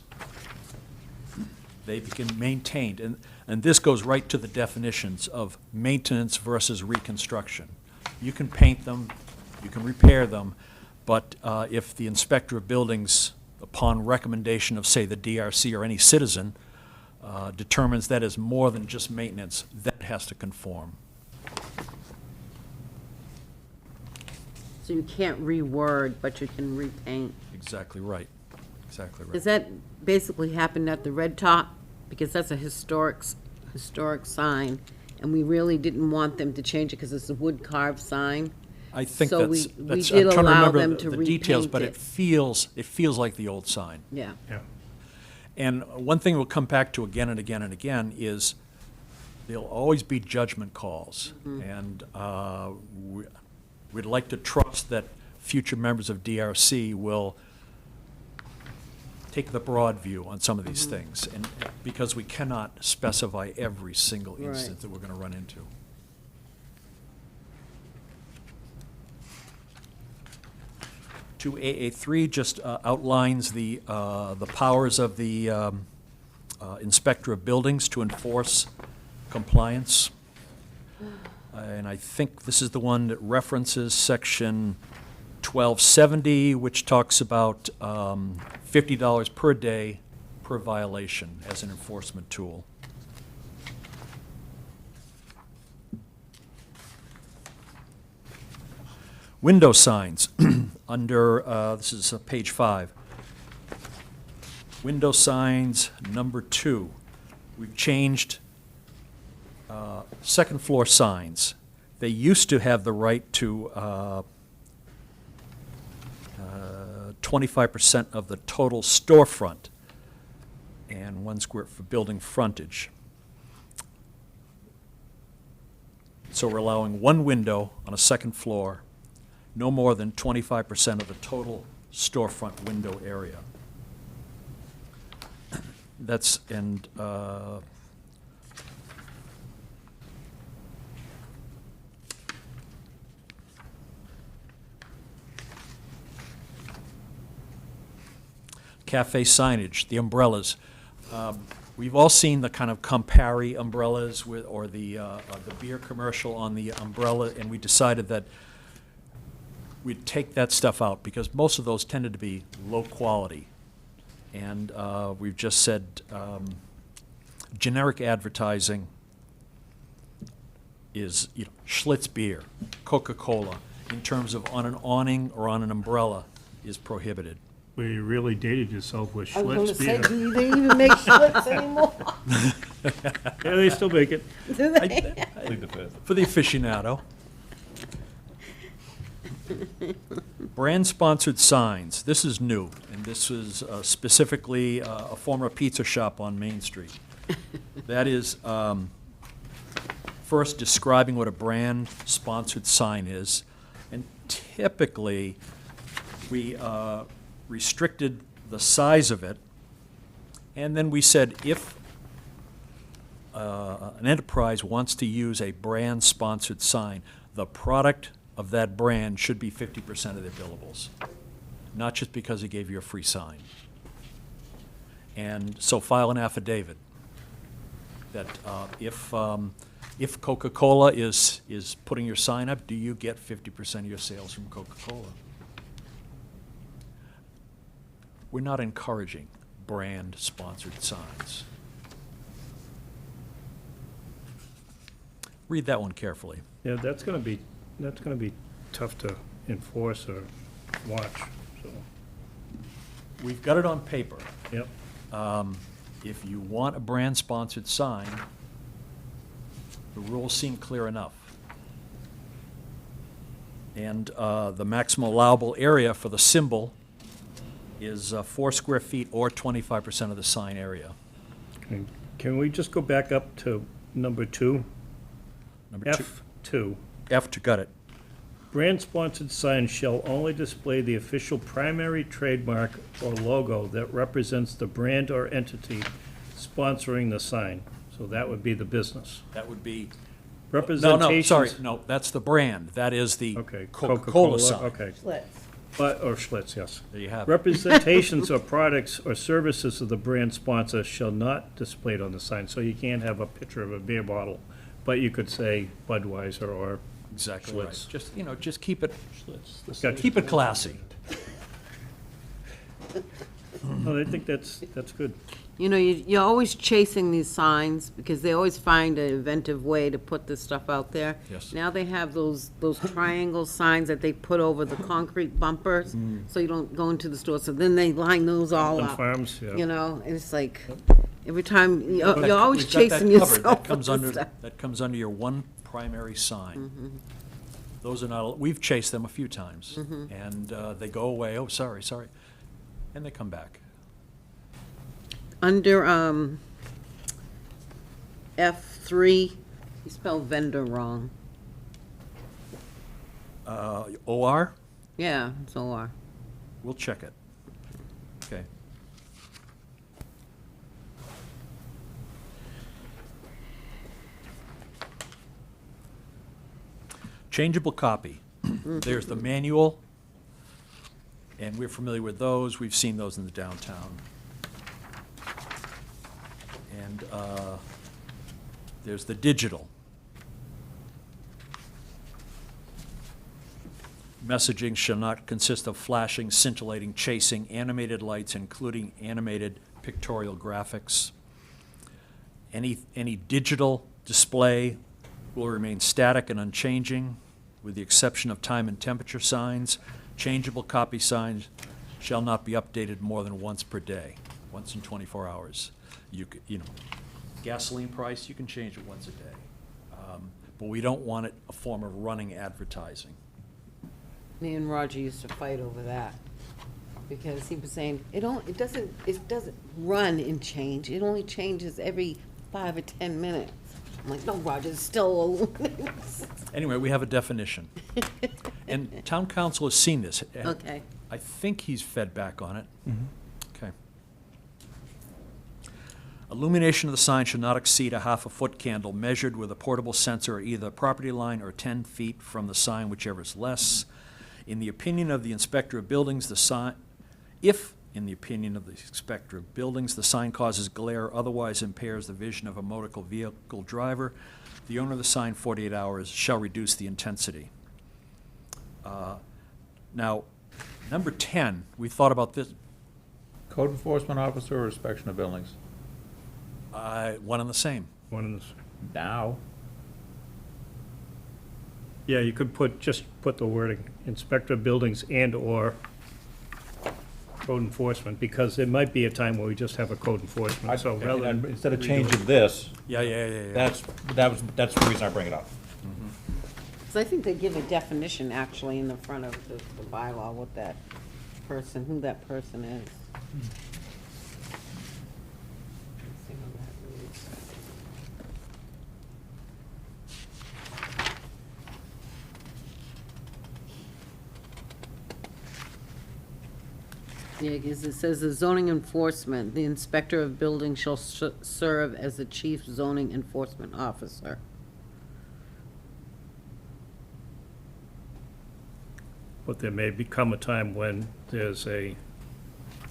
They become maintained, and this goes right to the definitions of maintenance versus reconstruction. You can paint them, you can repair them, but if the inspector of buildings, upon recommendation of, say, the DRC or any citizen, determines that is more than just maintenance, that has to conform. So you can't reword, but you can repaint. Exactly right. Exactly right. Does that basically happen at the Red Top? Because that's a historic sign, and we really didn't want them to change it because it's a wood carved sign. I think So that's, we that's, did I'm trying to allow remember them to the details, repaint but it. it feels like the old sign. Yeah. Yeah. And one thing we'll come back to again and again and again is there'll always be judgment calls. And we'd like to trust that future members of DRC will take the broad view on some of these things, and because we cannot specify every single Right. instance that we're going to run into. To AA3 just outlines the powers of the inspector of buildings to enforce compliance. And I think this is the one that references section 1270, which talks about $50 per day per violation as an enforcement tool. Window signs, under, this is page 5. Window signs, number 2. We've changed second floor signs. They used to have the right to 25% of the total storefront and 1 square for building frontage. So we're allowing one window on a second floor, no more than 25% of the total storefront window area. That's, and cafe signage, the umbrellas. We've all seen the kind of Campari umbrellas with, or the beer commercial on the umbrella, and we decided that we'd take that stuff out because most of those tended to be low quality. And we've just said generic advertising is, you know, Schlitz beer, Coca-Cola, in terms of on an awning or on an umbrella, is prohibited. Well, you really dated yourself with I was gonna Schlitz say, beer. do they even make Schlitz anymore? Yeah, they still make it. Do they? For the aficionado. Brand-sponsored signs, this is new, and this is specifically a former pizza shop on Main Street. That is, first describing what a brand-sponsored sign is, and typically, we restricted the size of it, and then we said if an enterprise wants to use a brand-sponsored sign, the product of that brand should be 50% of their billables, not just because they gave you a free sign. And so file an affidavit that if Coca-Cola is putting your sign up, do you get 50% of your sales from Coca-Cola? We're not encouraging brand-sponsored signs. Read that one carefully. Yeah, that's gonna be tough to enforce or watch, so, We've got it on paper. yep. If you want a brand-sponsored sign, the rules seem clear enough. And the maximum allowable area for the symbol is 4 square feet or 25% of the sign area. Okay. Can we just go back up to number 2? Number two, F2. F, got it. Brand-sponsored signs shall only display the official primary trademark or logo that represents the brand or entity sponsoring the sign. So that would be the business. That would be, no, Representations. sorry, no, that's the brand. That is the Okay. Coca-Cola sign. Okay. Schlitz. Or Schlitz, yes. There you have it. Representations of products or services of the brand sponsor shall not display it on the sign. So you can't have a picture of a beer bottle, but you could say Budweiser or Exactly right. Schlitz. Just keep it, Gotcha. keep it classy. No, I think that's good. You know, you're always chasing these signs because they always find an inventive way to put this stuff out there. Yes. Now they have those triangle signs that they put over the concrete bumpers, so you don't go into the store. So then they line those all On up. farms, yeah. You know, and it's like, every time, you're always We've got that chasing covered. yourself That comes with under, this stuff. that comes under your one primary sign. Those are not, we've chased them a few times, and they go away, oh, sorry, and they come back. Under, F3, you spelled vendor wrong. OR, Yeah, it's OR. we'll check it. Okay. Changeable copy. There's the manual, and we're familiar with those. We've seen those in the downtown. And there's the digital. Messaging shall not consist of flashing, scintillating, chasing, animated lights, including animated pictorial graphics. Any digital display will remain static and unchanging, with the exception of time and temperature signs. Changeable copy signs shall not be updated more than once per day, once in 24 hours. You know, gasoline price, you can change it once a day. But we don't want it a form of running advertising. Me and Roger used to fight over that, because he was saying, it doesn't run and change, it only changes every 5 or 10 minutes. I'm like, no, Roger, it's still Anyway, we have a definition. And town council has seen this. Okay. I think he's fed back on it. Okay. Illumination of the sign should not exceed a half-a-foot candle measured with a portable sensor at either property line or 10 feet from the sign, whichever is less. In the opinion of the inspector of buildings, the sign, if, in the opinion of the inspector of buildings, the sign causes glare or otherwise impairs the vision of a motor vehicle driver, the owner of the sign 48 hours shall reduce the intensity. Now, number 10, we thought about this, Code enforcement officer or inspection of buildings? one and the same. One of the, Now. yeah, you could put the wording, inspector of buildings and/or code enforcement, because there might be a time where we just have a code enforcement, so rather than. Instead of changing this, Yeah. that's the reason I bring it up. Because I think they give a definition actually in the front of the bylaw, what that person, who that person is. Let's see how that reads. Yeah, because it says the zoning enforcement, the inspector of buildings shall serve as the chief zoning enforcement officer. But there may become a time when there's a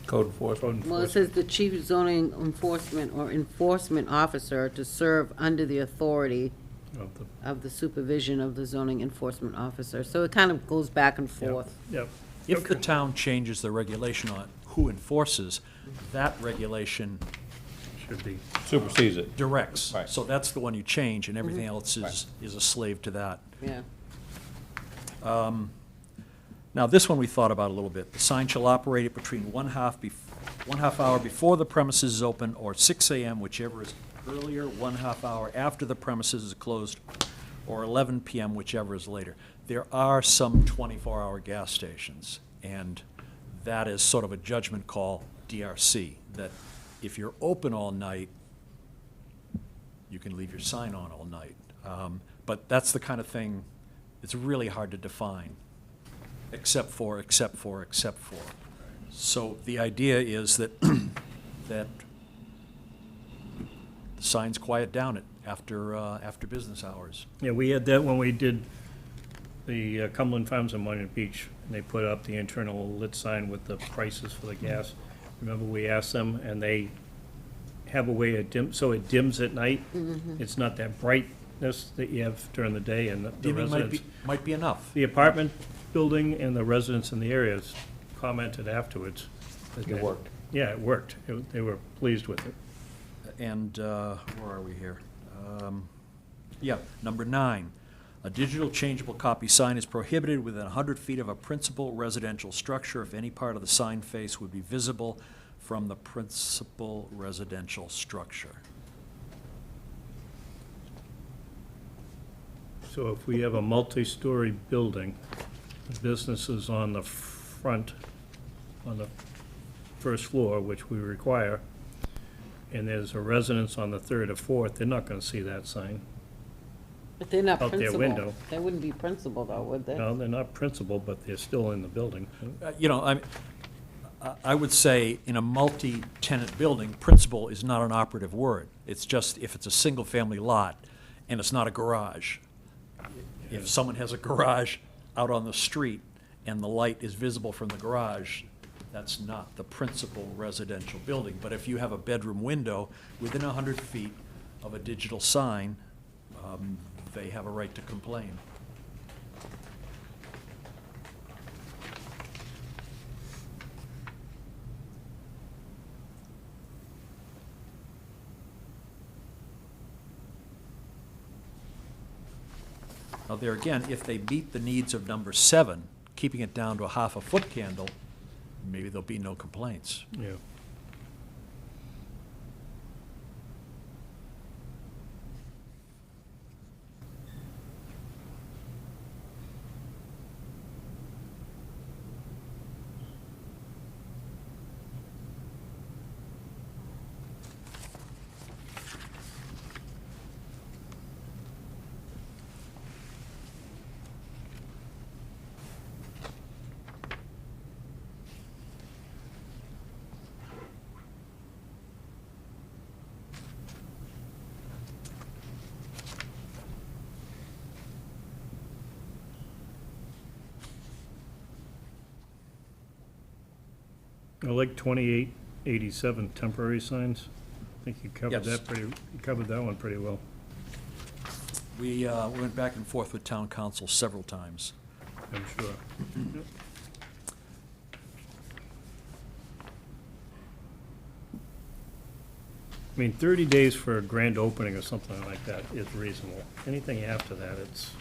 Code enforcement. code Well, it enforcement. says the chief zoning enforcement or enforcement officer to serve under the authority Of the- of the supervision of the zoning enforcement officer. So it kind of goes back and forth. Yep. If the town changes the regulation on who enforces, that regulation Should be. Supersedes it. directs. Right. So that's the one you change, and everything else is a slave to that. Yeah. Now, this one we thought about a little bit. The sign shall operate at between one half hour before the premises is open, or 6 AM, whichever is earlier, 1/2 hour after the premises is closed, or 11 PM, whichever is later. There are some 24-hour gas stations, and that is sort of a judgment call, DRC, that if you're open all night, you can leave your sign on all night. But that's the kind of thing, it's really hard to define, except for. So the idea is that, that the signs quiet down after business hours. Yeah, we had that when we did the Cumberland Farms on Monument Beach, and they put up the internal lit sign with the prices for the gas. Remember, we asked them, and they have a way of so it dims at night. It's not that brightness that you have during the day, and the Dimming residents. might be enough. The apartment building and the residents in the areas commented afterwards. that It worked. Yeah, it worked. They were pleased with it. And, where are we here? Yeah, number 9, a digital changeable copy sign is prohibited within 100 feet of a principal residential structure if any part of the sign face would be visible from the principal residential structure. So if we have a multi-story building, the business is on the front, on the first floor, which we require, and there's a residence on the third or fourth, they're not gonna see that sign. But they're not Out their principal. window. They wouldn't be principal though, would they? No, they're not principal, but they're still in the building. You know, I would say in a multi-tenant building, principal is not an operative word. It's just if it's a single-family lot and it's not a garage. If someone has a garage out on the street and the light is visible from the garage, that's not the principal residential building. But if you have a bedroom window within 100 feet of a digital sign, they have a right to complain. Now, there again, if they meet the needs of number 7, keeping it down to a half a foot candle, maybe there'll be no complaints. Yeah. I like 2887 temporary signs. I think you covered Yes. you covered that one pretty well. We went back and forth with town council several times. I'm sure. I mean, 30 days for a grand opening or something like that is reasonable. Anything after that, it's,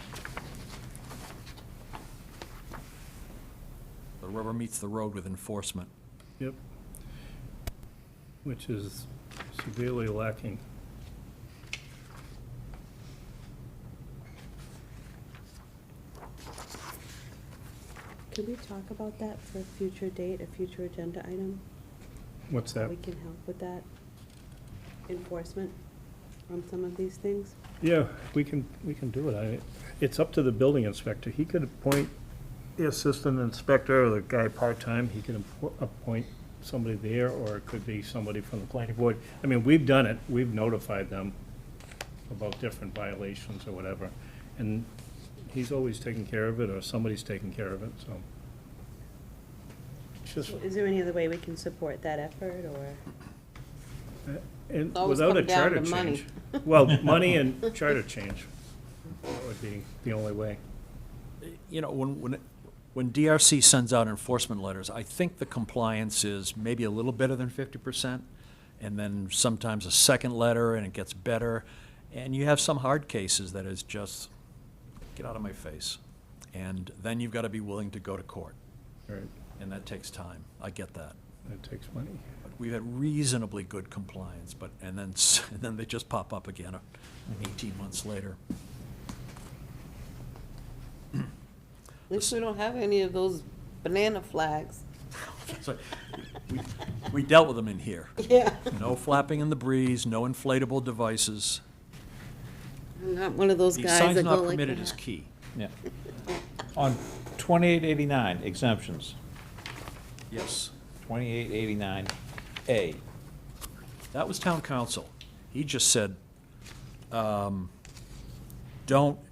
The rubber meets the road with enforcement. yep. Which is severely lacking. Could we talk about that for a future date, a future agenda item? What's How that? we can help with that enforcement on some of these things? Yeah, we can do it. It's up to the building inspector. He could appoint the assistant inspector or the guy part-time. He could appoint somebody there, or it could be somebody from the planning board. I mean, we've done it. We've notified them about different violations or whatever. And he's always taken care of it, or somebody's taken care of it, so. It's just, Is there any other way we can support that effort, or? and It's always without a come down charter to money. change. Well, money and charter change. That would be the only way. You know, when DRC sends out enforcement letters, I think the compliance is maybe a little better than 50%, and then sometimes a second letter and it gets better. And you have some hard cases that is just, get out of my face. And then you've got to be willing to go to court, Right, and that takes time. I get that. that takes money. But we've had reasonably good compliance, and then they just pop up again 18 months later. At least we don't have any of those banana flags. So, we dealt with them in here. Yeah. No flapping in the breeze, no inflatable devices. I'm not one of those The guys signs that go not like permitted is that. key. Yeah. On 2889, exemptions, Yes. 2889A. That was town council. He just said,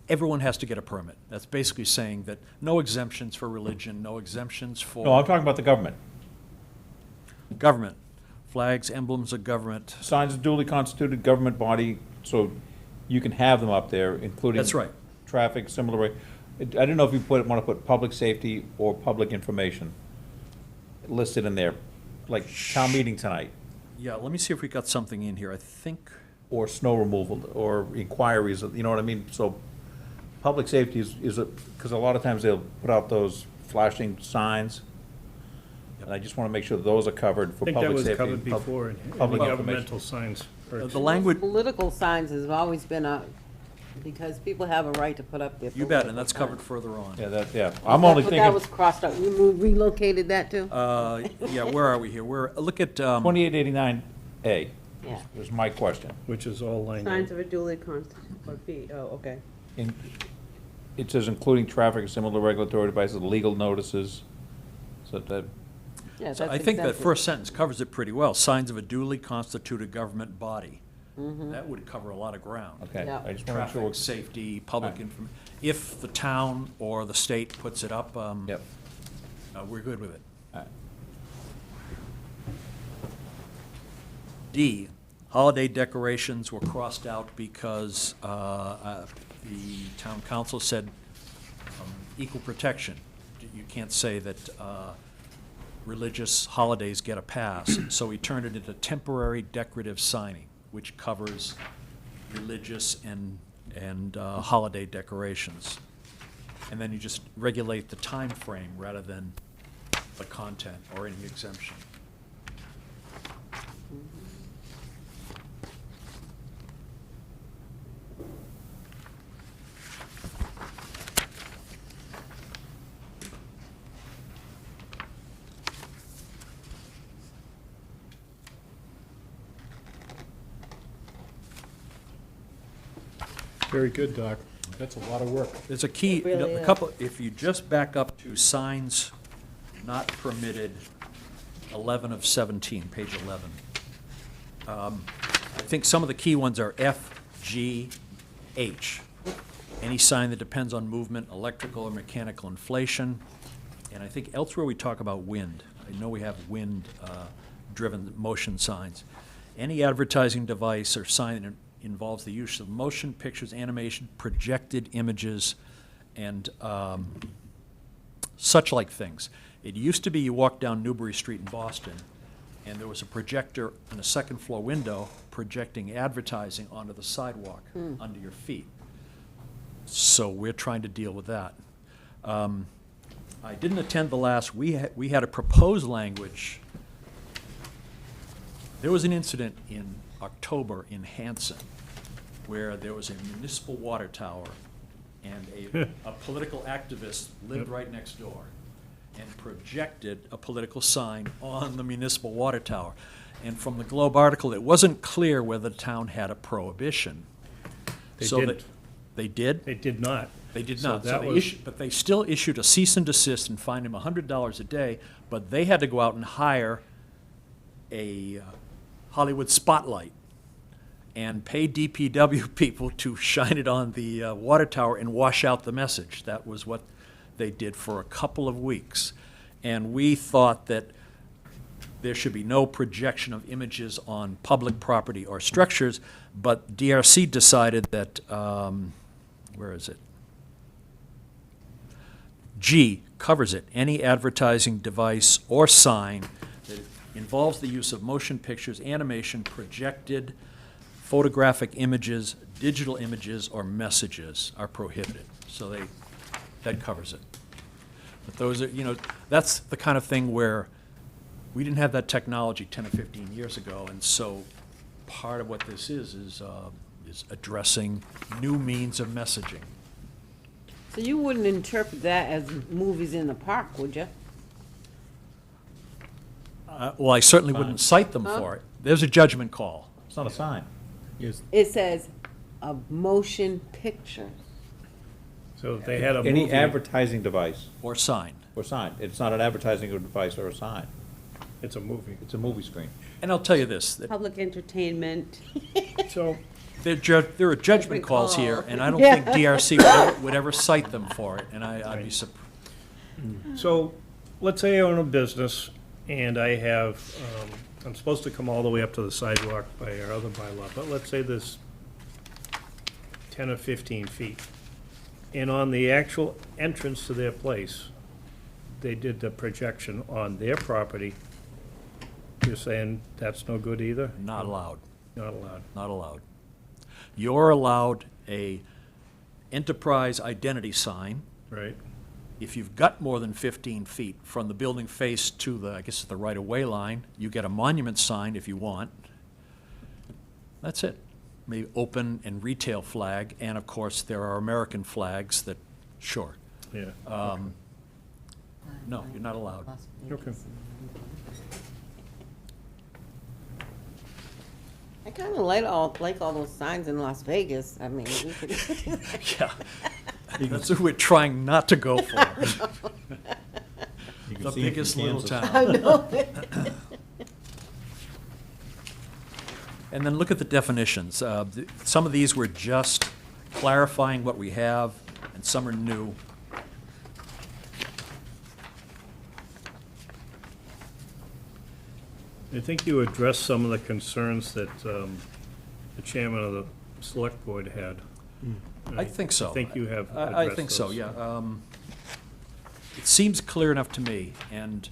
everyone has to get a permit. That's basically saying that no exemptions for religion, no exemptions for. No, I'm talking about the government. Government. Flags, emblems of government. Signs of duly constituted government body, so you can have them up there, including. That's right. Traffic, similar way. I don't know if you want to put public safety or public information listed in there, like town meeting tonight, Yeah, let me see if we got something in here. I think, or snow removal, or inquiries, you know what I mean? So, public safety is because a lot of times they'll put out those flashing signs. And I just want to make sure those are covered I for think that public was safety. covered and pub- before in public governmental information. signs. the language, Political signs has always been because people have a right to put up their. you bet, and political that's signs. covered further on. Yeah, I'm only But thinking that was crossed out. You relocated that too? Yeah, where are we here? Look at, 2889A Yeah. is my question. Which is all lined Signs up. of a duly constituted, or B, oh, okay. It says including traffic and similar regulatory devices, legal notices, so that, Yeah, so that's I think that exempted. first sentence covers it pretty well. Signs of a duly constituted government body. That would cover a lot of ground. okay, Yeah. I just want to make sure. Traffic, safety, public Right. information. If the town or the state puts it up, Yep. we're good with it. All right. D, holiday decorations were crossed out because the town council said equal protection. You can't say that religious holidays get a pass, so we turned it into temporary decorative signing, which covers religious and holiday decorations. And then you just regulate the time frame rather than the content or any exemption. Very good, Doc. That's a lot of work. There's a key, It really a is. couple, if you just back up to signs not permitted, 11 of 17, page 11. I think some of the key ones are F, G, H. Any sign that depends on movement, electrical or mechanical inflation. And I think elsewhere we talk about wind. I know we have wind-driven motion signs. Any advertising device or sign that involves the use of motion, pictures, animation, projected images, and such like things. It used to be you walked down Newbury Street in Boston, and there was a projector in a second-floor window projecting advertising onto the sidewalk under your feet. So we're trying to deal with that. I didn't attend the last, we had a proposed language. There was an incident in October in Hanson where there was a municipal water tower and a political activist lived right next door. and projected a political sign on the municipal water tower. And from the Globe article, it wasn't clear whether the town had a prohibition. They So didn't. that- They did? They did not. They did So not. So that they was- issued, but they still issued a cease and desist and fined him $100 a day, but they had to go out and hire a Hollywood spotlight and pay DPW people to shine it on the water tower and wash out the message. That was what they did for a couple of weeks. And we thought that there should be no projection of images on public property or structures, but DRC decided that, where is it? G covers it, any advertising device or sign that involves the use of motion pictures, animation, projected, photographic images, digital images, or messages are prohibited. So that covers it. But those are, that's the kind of thing where we didn't have that technology 10 or 15 years ago, and so part of what this is addressing new means of messaging. So you wouldn't interpret that as movies in the park, would you? Well, I certainly wouldn't cite them for it. There's a judgment call. It's not a sign. It says a motion picture. So if they had a Any movie, advertising device Or sign. or sign. It's not an advertising device or a sign. it's a movie. It's a movie screen. And I'll tell you this, that Public entertainment. So, there are judgment calls here, and I don't Yeah. think DRC would ever cite them for it, and I'd be surprised. so let's say I own a business and I have, I'm supposed to come all the way up to the sidewalk by our other bylaw, but let's say there's 10 or 15 feet. And on the actual entrance to their place, they did the projection on their property. You're saying that's no good either? Not allowed, Not allowed. not allowed. You're allowed a enterprise identity sign Right? if you've got more than 15 feet from the building face to the, I guess, the right-of-way line. You get a monument sign if you want. That's it. Maybe open and retail flag, and of course, there are American flags that, sure. Yeah. No, you're not allowed. Okay. I kind of like all those signs in Las Vegas. I mean, we could. Yeah. That's what we're trying not to go for. You can The see it from biggest little Kansas. town. I know. And then look at the definitions. Some of these were just clarifying what we have, and some are new. I think you addressed some of the concerns that the chairman of the select board had. I think so. I think you have I addressed think so, those. yeah. It seems clear enough to me, and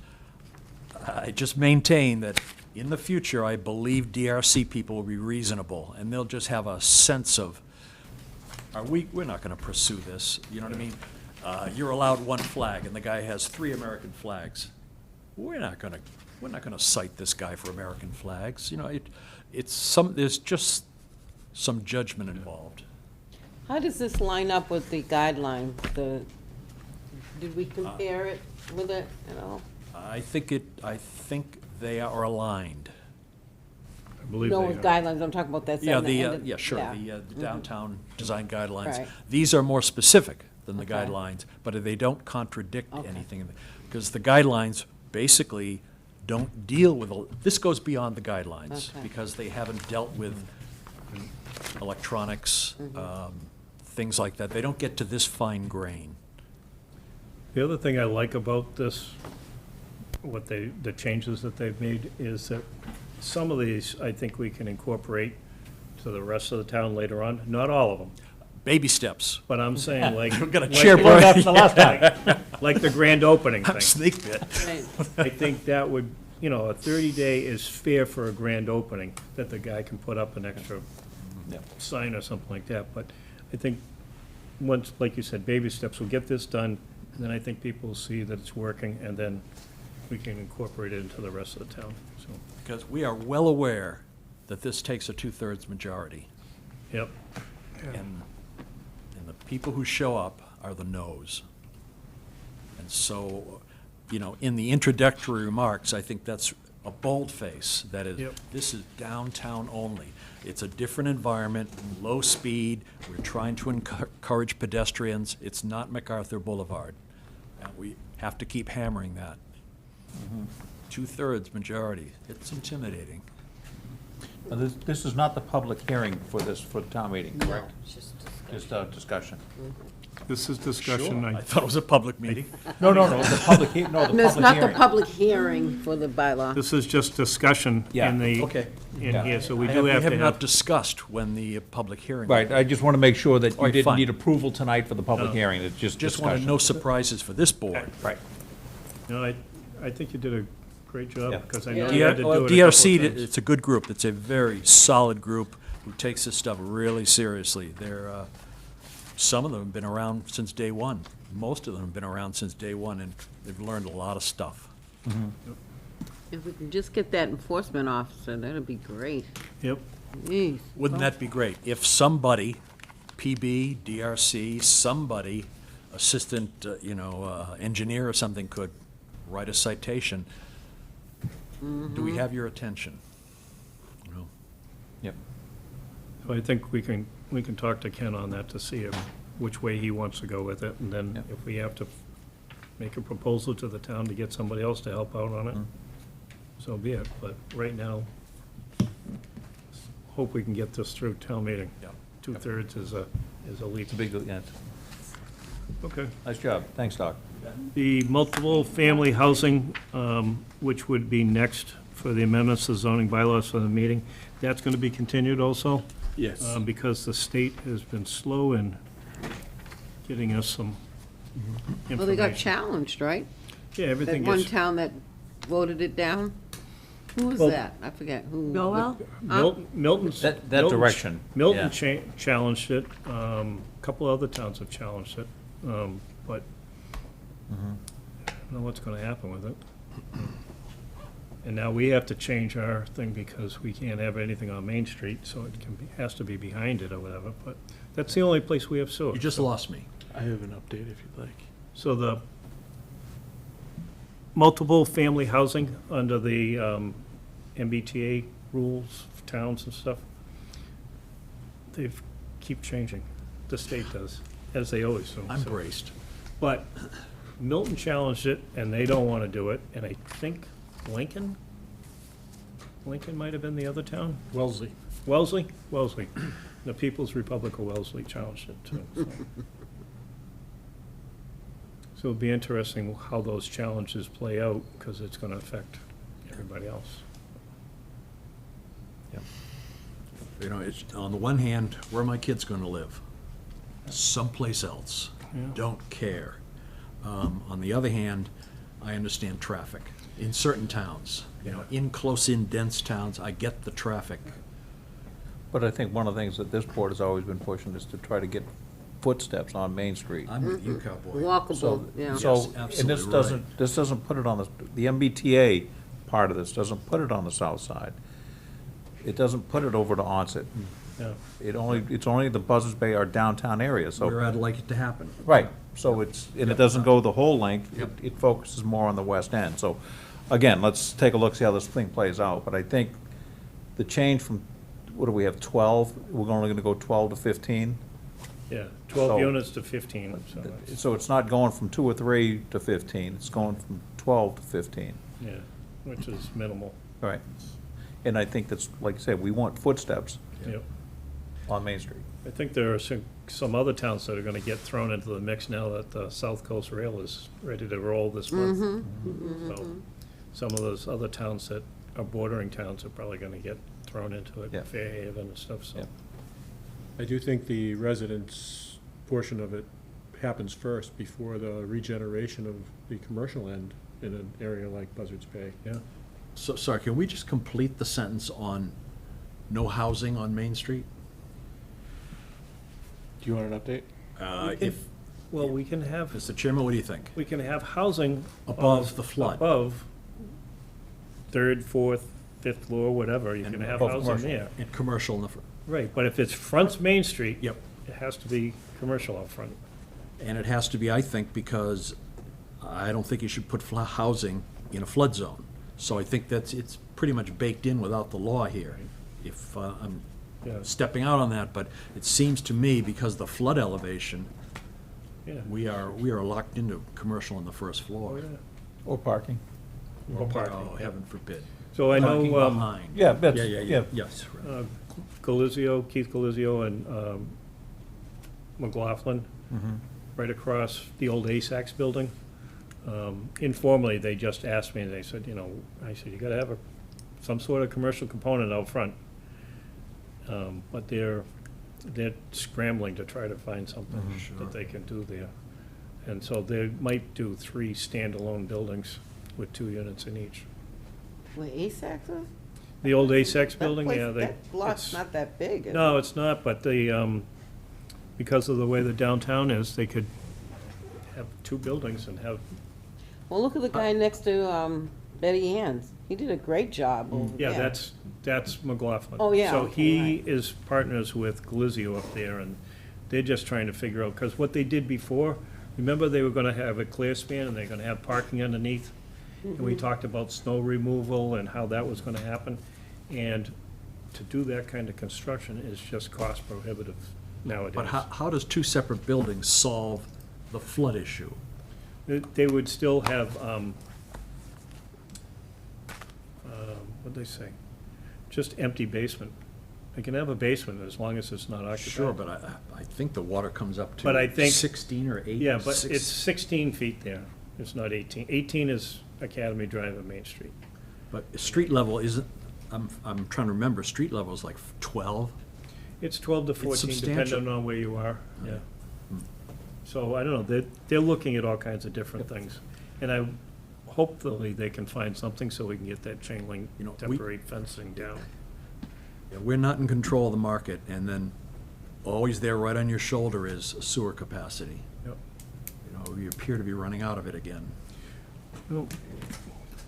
I just maintain that in the future, I believe DRC people will be reasonable, and they'll just have a sense of, we're not gonna pursue this, you know what I mean? You're allowed one flag, and the guy has 3 American flags. We're not gonna cite this guy for American flags, there's just some judgment involved. How does this line up with the guidelines? Did we compare it with it at all? I think they are aligned. I believe No, they with are. guidelines, I'm talking about that. Yeah, the sure, the downtown design guidelines. Right. These are more specific than the Okay. guidelines, but they don't contradict Okay. anything. Because the guidelines basically don't deal with, this goes beyond the guidelines, Okay. because they haven't dealt with electronics, things like that. They don't get to this fine grain. The other thing I like about this, the changes that they've made, is that some of these, I think we can incorporate to the rest of the town later on. Not all of them, Baby steps. but I'm saying like. We've got a like- chair You learned that from the last time. Like the grand opening thing. Snake bit. Right. I think that would, a 30-day is fair for a grand opening, that the guy can put up an extra sign or something like that. But I think, once, like you said, baby steps, we'll get this done, and then I think people will see that it's working, and then we can incorporate it into the rest of the town, so, Because we are well aware that this takes a 2/3 majority. yep. And the people who show up are the no's. And so you know, in the introductory remarks, I think that's a boldface, that is, Yep. this is downtown only. It's a different environment, low speed, we're trying to encourage pedestrians, it's not MacArthur Boulevard. And we have to keep hammering that. Two-thirds majority, it's intimidating. Now, this is not the public hearing for this, for the town meeting, correct? Just Just discussion. This is discussion. I thought it was a public meeting. No, the public, no, the No, it's public not the hearing. public hearing for the bylaw. This is just discussion Yeah, in the, okay. in Yeah. here, so we We do have have to not have. discussed when the public hearing. Right, I just want to make sure that All you right, didn't fine. need approval tonight for the public No. hearing, it's just Just wanted discussion. no surprises for this board. Right. No, I think you did a great job, Yeah. because I Yeah. know you had to do it a couple of DRC, times. it's a good group. It's a very solid group who takes this stuff really seriously. Some of them have been around since day one. Most of them have been around since day one, and they've learned a lot of stuff. If we can just get that enforcement officer, that'd be great. Yep, Jeez. Wouldn't that be great? If somebody, PB, DRC, somebody, assistant, engineer or something could write a citation, do we have your attention? You know? Yep. so I think we can talk to Ken on that to see which way he wants to go with it, and then Yep. if we have to make a proposal to the town to get somebody else to help out on it, so be it, but right now, hope we can get this through town meeting. Yeah. Two-thirds is a leap. It's a big, yeah, Okay. nice job, thanks, Doc. The multiple family housing, which would be next for the amendments to zoning bylaws for the meeting, that's going to be continued also? Yes. Because the state has been slow in getting us some information. Well, they got challenged, right? Yeah, That everything one gets. town that voted it down? Who was Well- that? I forget who. Noel? Milton's. That Milton's- direction, Milton yeah. challenged it. A couple other towns have challenged it, but I don't know what's going to happen with it. And now we have to change our thing because we can't have anything on Main Street, so it has to be behind it or whatever, but that's the only place we have sewer. You just lost me. I have an update if you'd like. So the multiple family housing under the MBTA rules, for towns and stuff, they keep changing. The state does, as they always do. I'm So- braced. But Milton challenged it, and they don't want to do it, and I think Lincoln might have been the other town? Wellesley. Wellesley? Wellesley. The People's Republic of Wellesley challenged it too. So it'll be interesting how those challenges play out, because it's going to affect everybody else. You know, it's, on the one hand, where are my kids gonna live? Someplace else. Yeah. Don't care. On the other hand, I understand traffic in certain towns. You know, in close-in dense towns, I get the traffic. But I think one of the things that this board has always been pushing is to try to get footsteps on Main Street. I'm with you, cowboy. Walkable, So, yeah. so, Yes, and this absolutely right. doesn't put it on the MBTA part of this doesn't put it on the south side. It doesn't put it over to Onset. Yeah. It's only the Buzzards Bay or downtown area, so. Where I'd like it to happen. Right, so and it doesn't go the whole length, it focuses more on the west end. So, again, let's take a look, see how this thing plays out, but I think the change from, what do we have, 12? We're only gonna go 12 to 15? Yeah, 12 So- units to 15, so that's, So it's not going from 2 or 3 to 15, it's going from 12 to 15. yeah, which is minimal. Right. And I think that's, like I said, we want footsteps Yep. on Main Street. I think there are some other towns that are going to get thrown into the mix now that the South Coast Rail is ready to roll this month. So some of those other towns that are bordering towns are probably going to get thrown into it, Yeah. Fairhaven and stuff, so. Yeah. I do think the residents' portion of it happens first before the regeneration of the commercial end in an area like Buzzards Bay. Yeah. So, sorry, can we just complete the sentence on no housing on Main Street? Do you want an update? If, Well, we can have, Mr. Chairman, what do you think? we can have housing. Above the flood. Above, third, fourth, fifth floor, whatever, you And can have above housing commercial. there. And commercial in the front. Right, but if it's fronts Main Street. Yep. It has to be commercial out front. And it has to be, I think, because I don't think you should put housing in a flood zone. So I think it's pretty much baked in without the law here. If I'm Yeah. stepping out on that, but it seems to me, because the flood elevation, Yeah. we are locked into commercial on the first Oh, floor. yeah. Or parking. Or parking, Oh, yeah. heaven forbid. So I Parking know behind. Yeah, that's, Yeah, yes. right. Keith Galizio and McLaughlin, right across the old ASACS building. Informally, they just asked me, and they said, I said, you gotta have some sort of commercial component out front. But they're scrambling to try to find something that they can do there. And so they might do 3 standalone buildings with 2 units in each. Wait, ASACS is? The old ASACS That building, place- yeah, That block's it's- not that big, is No, it? it's not, but because of the way the downtown is, they could have 2 buildings and have, Well, look at the guy next to Betty Ann's. He did a great job over yeah, there. that's McLaughlin. Oh, yeah, So okay, he right. is partners with Galizio up there, and they're just trying to figure out, because what they did before, remember they were gonna have a clear span, and they're gonna have parking underneath? And we talked about snow removal and how that was gonna happen, and to do that kind of construction is just cost prohibitive nowadays. But how does 2 separate buildings solve the flood issue? They would still have, what'd they say? Just empty basement. They can have a basement as long as it's not occupied. Sure, but I think the water comes up But I to think- 16 or 8. Yeah, but it's 16 feet there. It's not 18. 18 is Academy Drive and Main Street. But street level isn't, I'm trying to remember, street level is like 12? It's 12 to 14, substantial. depending on where you are, yeah. So I don't know, they're looking at all kinds of different things. And hopefully they can find something so we can get that chain link temporary fencing down. Yeah, we're not in control of the market, and then always there right on your shoulder is sewer capacity. Yep. We appear to be running out of it again. Well,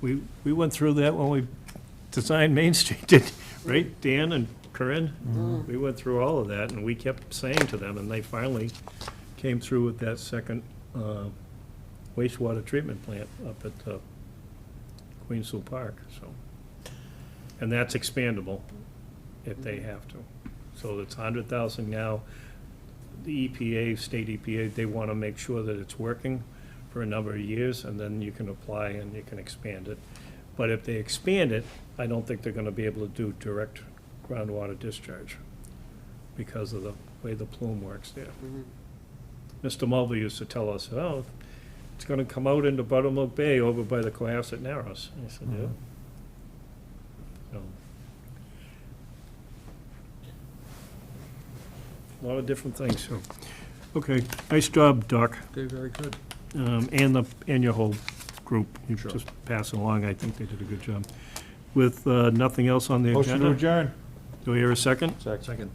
we went through that when we designed Main Street, did, right, Dan and Corinne? We went through all of that, and we kept saying to them, and they finally came through with that second wastewater treatment plant up at Queensville Park, so. And that's expandable if they have to. So it's 100,000 now. The EPA, state EPA, they want to make sure that it's working for a number of years, and then you can apply and you can expand it. But if they expand it, I don't think they're going to be able to do direct groundwater discharge because of the way the plume works there. Mr. Mulvey used to tell us, oh, it's going to come out into Buttermilk Bay over by the Cohasset Narrows. I said, yeah. So, a lot of different things, so. Okay, nice job, Doc, Okay, very good. and your whole group. You just pass it along, I think they did a good job. With nothing else on the Motion to agenda, adjourn. do we hear a second? Second.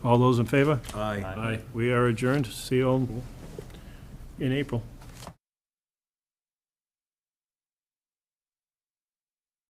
All those in favor? Aye. Aye. We are adjourned. See you all in April.